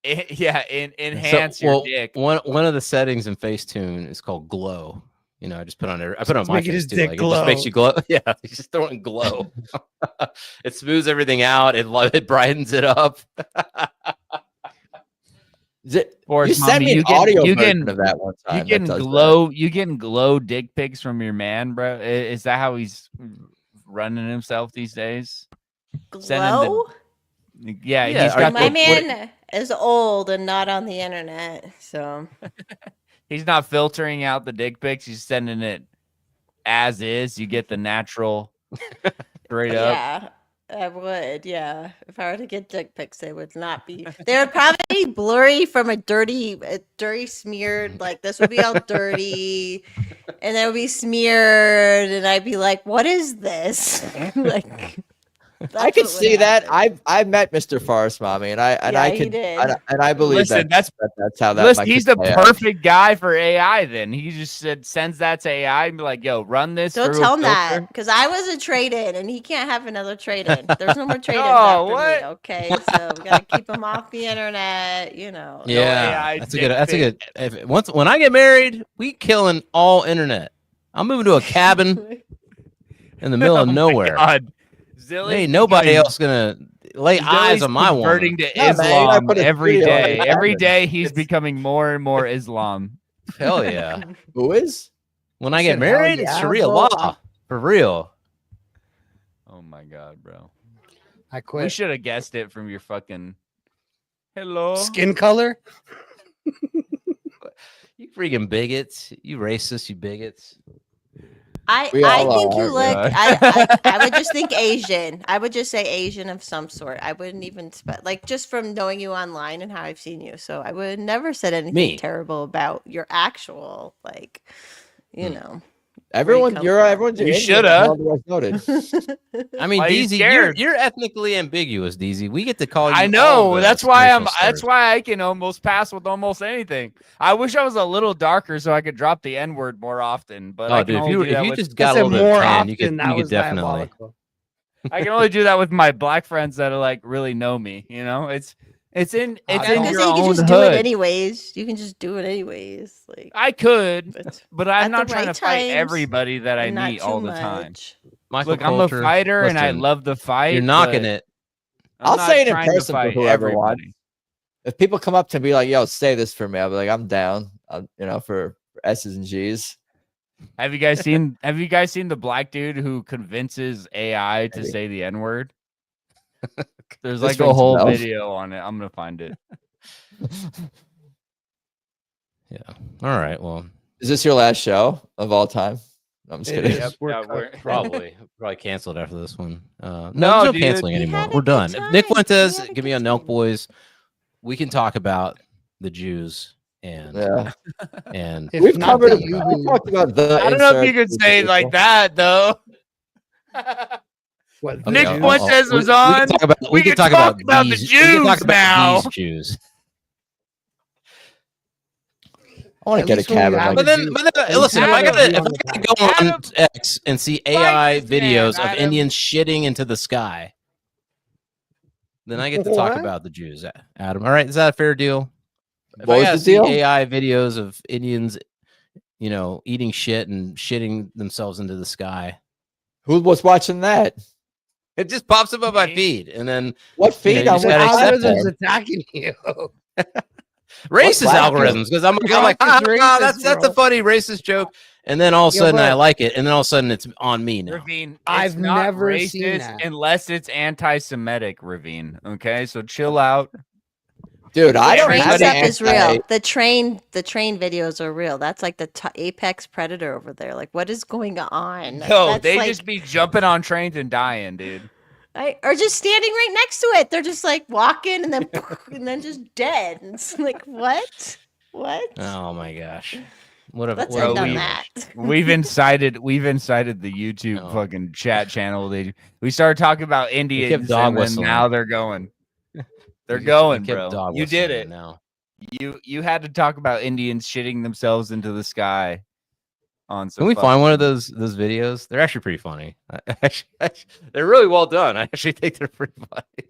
enhance your dick. One of the settings in Facetune is called glow. You know, I just put on there. I put on It's my making face his too. dick Like, it just makes glow. you glow. Yeah, he's just throwing glow. It smooths everything out. It brightens it up. Forrest, You sent mommy, me an you getting- audio you version getting- of that one time. You that getting does glow? You getting glow dick pics from your man, bro? Is that how he's running himself these days? Sending the- Glow? Yeah, Yeah, he's are- got My the- man is old and not on the internet, so He's not filtering out the dick pics. He's sending it as is. You get the natural, straight up. yeah, I would. Yeah, if I were to get dick pics, they would not be. They would probably be blurry from a dirty smeared. Like this would be all dirty, and they would be smeared, and I'd be like, "What is this?" Like. I could see that. I've met Mr. Forrest, mommy, and I He could did. and I believe Listen, that's how that. Listen, might he's the play out. perfect guy for AI. Then he just sends that to AI and be like, "Yo, run this." Don't through tell a him that filter." because I was a trade-in and he can't have another trade-in. There's no more trade-ins Oh, after what? me. Okay, so we gotta keep him off the internet. You know. Yeah, AI that's a good. That's a dick good. When I get married, we killing all internet. I'm moving to a cabin in the middle of Oh my nowhere. God. Zilly's Ain't nobody becoming- else gonna lay Zilly's eyes on my converting woman. to Yeah, man, you gotta Islam put a every studio in day. the Every cabin. day he's becoming more and more Islam. Hell yeah! Who is? When I I get said, hell married, it's yeah, Sharia bro. law for real. Oh my God, bro. I We quit. should have guessed it from your fucking hello. Skin color? You freaking bigots! You racists! You bigots! I We all think are, you aren't look. we? I would just think Asian. I would just say Asian of some sort. I wouldn't even like just from knowing you online and how I've seen you. So I would never said anything Me. terrible about your actual like, you know. Everyone, come you're from. everyone's. You Indian, shoulda. otherwise noted. I mean, Why are you DZ, scared? you're ethnically ambiguous, DZ. We get to call you. I all know. the That's why racial That's slurs. why I can almost pass with almost anything. I wish I was a little darker so I could drop the N word more often. But Oh, I can dude, only do if that you with, just I got a said little bit more of tan, often. you could That was definitely. diabolical. I can only do that with my black friends that are like really know me. You know, it's in I was your gonna say you own can just do hood. it anyways. You can just do it anyways. Like I could, but I'm at not the trying right to fight times everybody that I and not meet too all the time. much. Michael Look, I'm a Coulter, fighter and I listen, love the fight. You're knocking but it. I'm I'll not say it in trying to person for fight whoever wants. everybody. If people come up to me like, "Yo, say this for me," I'll be like, "I'm down." For S's and G's. Have you guys seen the black dude who convinces AI to Maybe. say the N-word? There's This like a rings a whole bell. video on it. I'm gonna find it. Yeah. All right. Well, Is this your last show of all time? No, I'm just It kidding. is. Yep, We're yeah, cooked. probably canceled after this one. No, No, there's no dude. canceling We anymore. had a We're good done. If Nick time. We Fuentes, had a give me good a Nelk time. Boys. We can talk about the Jews and Yeah, and If we've not covered the it. you We talked about the. I don't know if you insert could say it like people. that though. What, Okay, Nick I'll- Fuentes we- was we on. can talk about, We can talk about the these, we can talk Jews about now. these Jews. I want to At get a least when we cabin. have like- But then listen, if I Adam, gotta go on Adam, X and see AI this man, videos of Adam. Indians shitting into the sky, then I get to talk What? about the Jews, Adam. All right, is that a fair deal? If What I was gotta the see deal? AI videos of Indians, eating shit and shitting themselves into the sky, Who was watching that? it just pops up on my Me. feed, and then What feed? you on just what gotta accept algorithm's platform? attacking you. Racist algorithms, because I'm like, racist, that's a funny racist joke, and then all of a sudden I like it, and then all of a sudden it's on me now. Ravine, I've not never racist seen that. unless it's anti-Semitic, Ravine. Okay, so chill out. Dude, I don't train have stuff is real. The train videos are real. That's like the apex predator over there. Like, what is going on? No, That's they like, just be jumping on trains and dying, dude. or just standing right next to it. They're just like walking and then and then just dead. And it's like, what? Oh my gosh. Let's end on that. We've incited the YouTube fucking chat channel. We started talking about Indians, and then now they're going. They're going, bro. You did it. Now. You had to talk about Indians shitting themselves into the sky. On some Can we find one of those videos? They're actually pretty funny. They're really well done. I actually think they're pretty funny.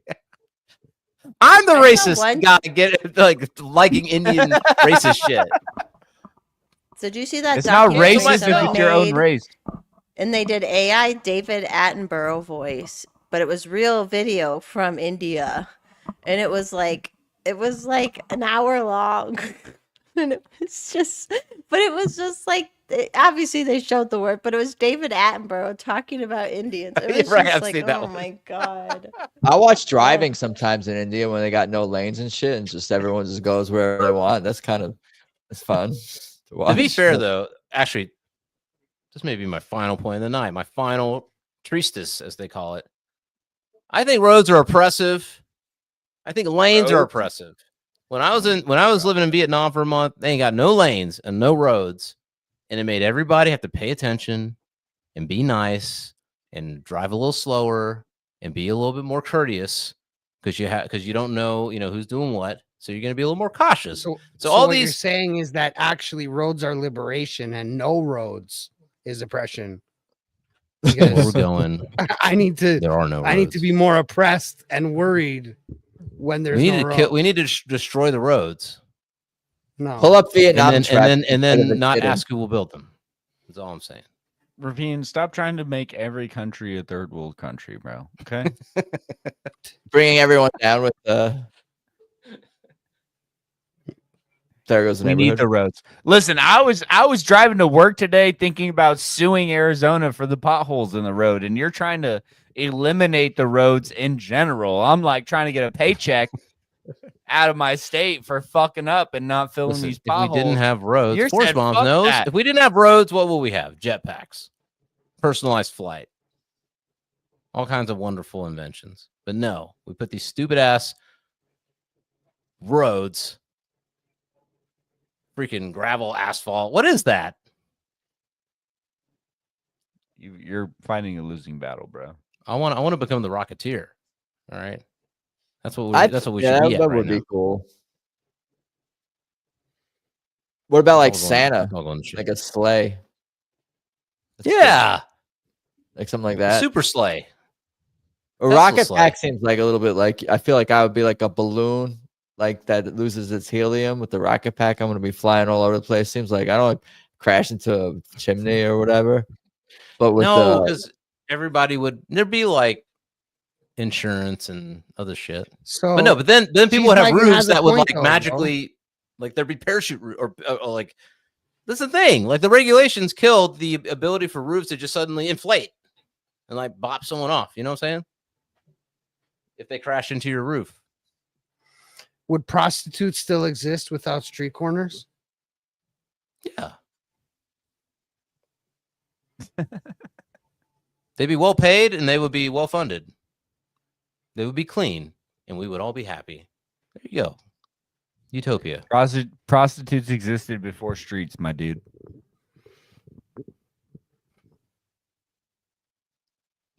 I'm the racist guy, liking Indian racist shit. So do you see that? It's not racist if it's your own race. And they did AI David Attenborough voice, but it was real video from India, and it was like an hour long, and it was just like. Obviously, they showed the word, but it was David Attenborough talking about Indians. It was just like, oh my god! I watch driving sometimes in India when they got no lanes and shit, and just everyone just goes wherever they want. It's fun. To be fair, though, actually, this may be my final point of the night, my final treatise, as they call it. I think roads are oppressive. I think lanes are oppressive. When I was living in Vietnam for a month, they ain't got no lanes and no roads. And it made everybody have to pay attention and be nice and drive a little slower and be a little bit more courteous because you don't know who's doing what, so you're going to be a little more cautious. So all what these you're saying is that actually roads are liberation and no roads is oppression. Where we're going. I need to. There are no roads. I need to be more oppressed and worried when there's no roads. We need to destroy the roads. No. Pull up Vietnam and then not ask who will build them. That's all I'm saying. Ravine, stop trying to make every country a third world country, bro. Okay. Bringing everyone down with there goes the We need the roads. Listen, I was driving to work today thinking about suing Arizona for the potholes in the road, and you're trying to eliminate the roads in general. I'm like trying to get a paycheck out of my state for fucking up and not filling these potholes. If we didn't have roads, Force said, Bombs "Fuck knows. that." If we didn't have roads, what will we have? Jetpacks, personalized flight, all kinds of wonderful inventions. But no, we put these stupid ass roads, freaking gravel, asphalt. What is that? You're fighting a losing battle, bro. I want to become the Rocketeer. All right. That's what we should be at that right would now. be cool. What about like Santa? Like a sleigh? Yeah. Like something like that. Super sleigh. A rocket pack seems like a little bit like, I feel like I would be like a balloon like that loses its helium. With the rocket pack, I'm going to be flying all over the place. Seems like I don't crash into a chimney or whatever. But with because everybody there'd be like insurance and other shit. So, but then people would have roofs that would like though, magically, like there'd be parachute or like that's the thing. Like the regulations killed the ability for roofs to just suddenly inflate and like bop someone off. You know what I'm saying? If they crash into your roof. Would prostitutes still exist without street corners? Yeah. They'd be well paid and they would be well funded. They would be clean and we would all be happy. There you go. Utopia. Prostitutes existed before streets, my dude.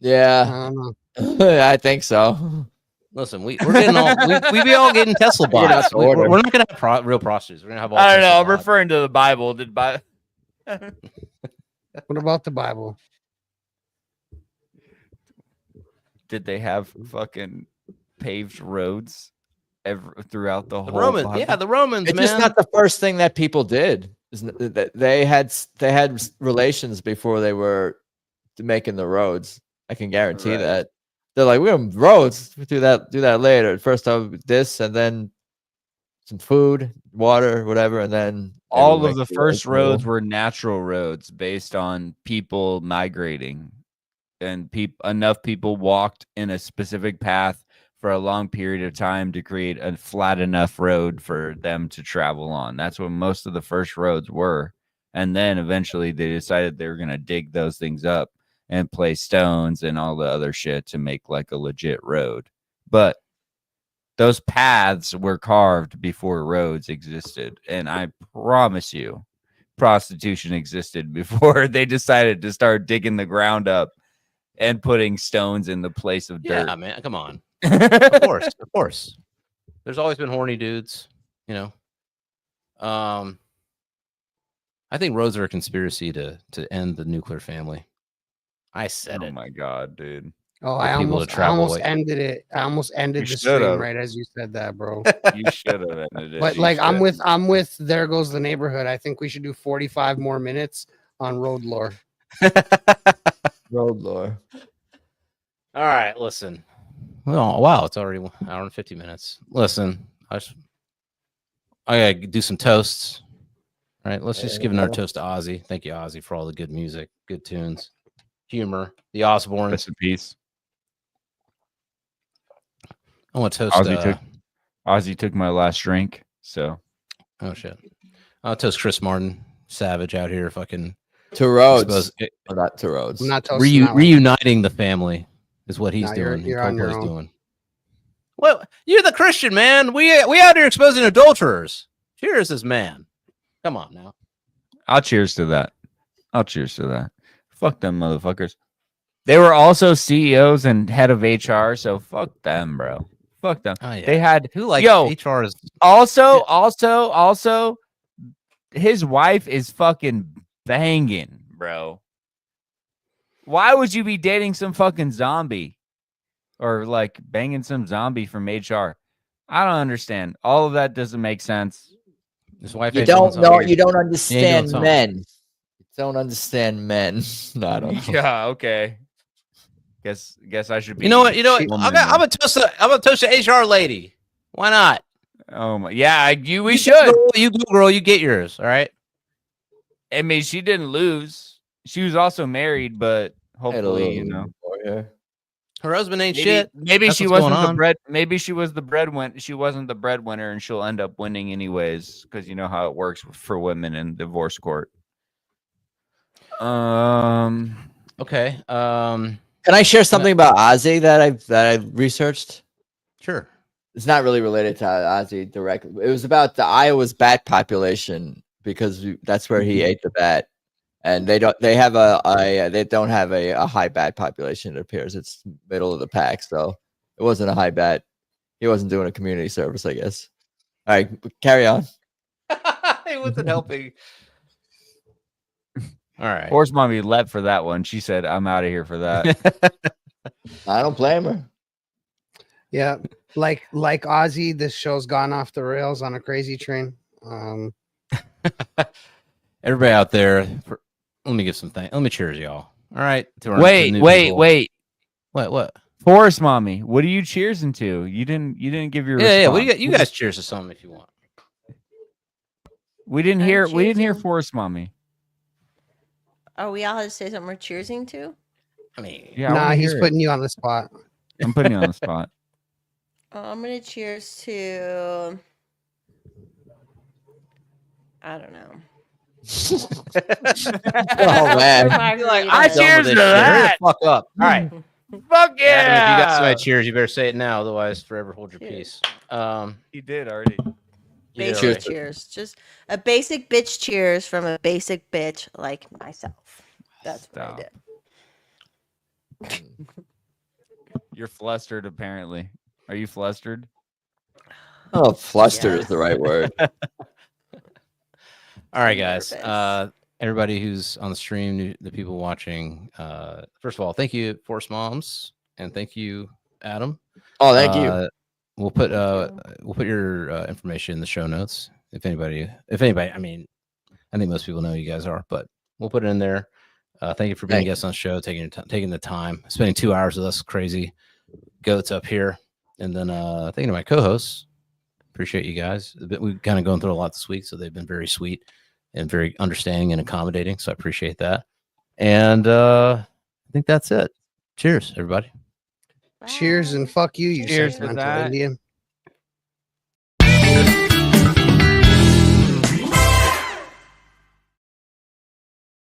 Yeah. I think so. Listen, we're getting all we be all getting Tesla bots. We're not gonna have real prostitutes. We're gonna have all I don't know. I'm bots. referring to the Bible. What about the Bible? Did they have fucking paved roads throughout the whole Romans? Bible? Yeah, the Romans. It's just not the first thing that people did. They had relations before they were making the roads. I can guarantee that. They're like, we're on roads. We do that later. First time this, and then some food, water, whatever, and then all of the first roads were natural roads based on people migrating, and enough people walked in a specific path for a long period of time to create a flat enough road for them to travel on. That's what most of the first roads were. And then eventually they decided they were going to dig those things up and place stones and all the other shit to make like a legit road. But those paths were carved before roads existed. And I promise you, prostitution existed before they decided to start digging the ground up and putting stones in the place of dirt. Yeah, man, come on. Of course. There's always been horny dudes, you know. I think roads are a conspiracy to end the nuclear family. I said it. Oh my god, dude. Oh, I almost ended it. I almost ended the stream right as you said that, bro. You should have ended it. But like, I'm with There Goes the Neighborhood. I think we should do 45 more minutes on road lore. Road lore. All right, listen. Well, wow, it's already 1 hour and 50 minutes. Listen, I gotta do some toasts. All right, let's just give another toast to Ozzy. Thank you, Ozzy, for all the good music, good tunes, humor, the Osbournes. Rest in peace. I want to toast. Ozzy took my last drink, so. Oh shit! I'll toast Chris Martin, Savage out here, fucking to Rhodes, or not to Rhodes. I'm not toasting reuniting the family is what he's doing. You're on your own. Doing. Well, you're the Christian man. We out here exposing adulterers. Cheers, this man. Come on now. I'll cheers to that. Fuck them motherfuckers. They were also CEOs and head of HR, so fuck them, bro. Fuck them. Oh, yeah. They had HR is also his wife is fucking banging, bro. Why would you be dating some fucking zombie or like banging some zombie from HR? I don't understand. All of that doesn't make sense. His wife. You don't know. You don't understand men. You don't understand men. No, I don't know. Yeah. Okay. Guess I should be. You know what? I'm gonna toast the HR lady. Why not? Oh my. Yeah. We should. You go, girl. You get yours. All right. I mean, she didn't lose. She was also married, but hopefully, you know, her husband ain't shit. Maybe she wasn't the bread. Maybe she was the breadwinner. She wasn't the breadwinner, and she'll end up winning anyways, because you know how it works for women in divorce court. Okay. Can I share something about Ozzy that I researched? Sure. It's not really related to Ozzy directly. It was about the Iowa's bat population, because that's where he ate the bat, and they don't have a high bat population. It appears it's middle of the pack, so it wasn't a high bat. He wasn't doing a community service, I guess. All right, carry on. He wasn't helping. All right. Horse mommy left for that one. She said, "I'm out of here for that." I don't blame her. Yeah, like Ozzy, this show's gone off the rails on a crazy train. Everybody out there, let me give some thanks. Let me cheers y'all. All right. Wait. What? Forest mommy, what are you cheersing to? You didn't give your response. Yeah. What do you got? You guys cheers to something if you want. We didn't hear Forest mommy. Oh, we all had to say something we're cheersing to? I mean, yeah. Nah, he's putting you on the spot. I'm putting you on the spot. I'm gonna cheers to. I don't know. Oh man! I cheers to that. Fuck up. All right. Fuck yeah! Adam, if you got somebody cheers, you better say it now. Otherwise, forever hold your peace. He did already. Basic cheers. Just a basic bitch cheers from a basic bitch like myself. That's what I did. You're flustered, apparently. Are you flustered? Oh, flustered is the right word. All right, guys. Everybody who's on the stream, the people watching. First of all, thank you, Force Moms, and thank you, Adam. Oh, thank you. We'll put your information in the show notes. If anybody, I mean, I think most people know who you guys are, but we'll put it in there. Thank you for being guests on the show, taking the time, spending 2 hours with us, crazy goats up here, and then thank you to my co-hosts Appreciate you guys. We've kind of gone through a lot this week, so they've been very sweet and very understanding and accommodating. So I appreciate that. And I think that's it. Cheers, everybody. Cheers and fuck you, you Cheers to sentimental that. Indian.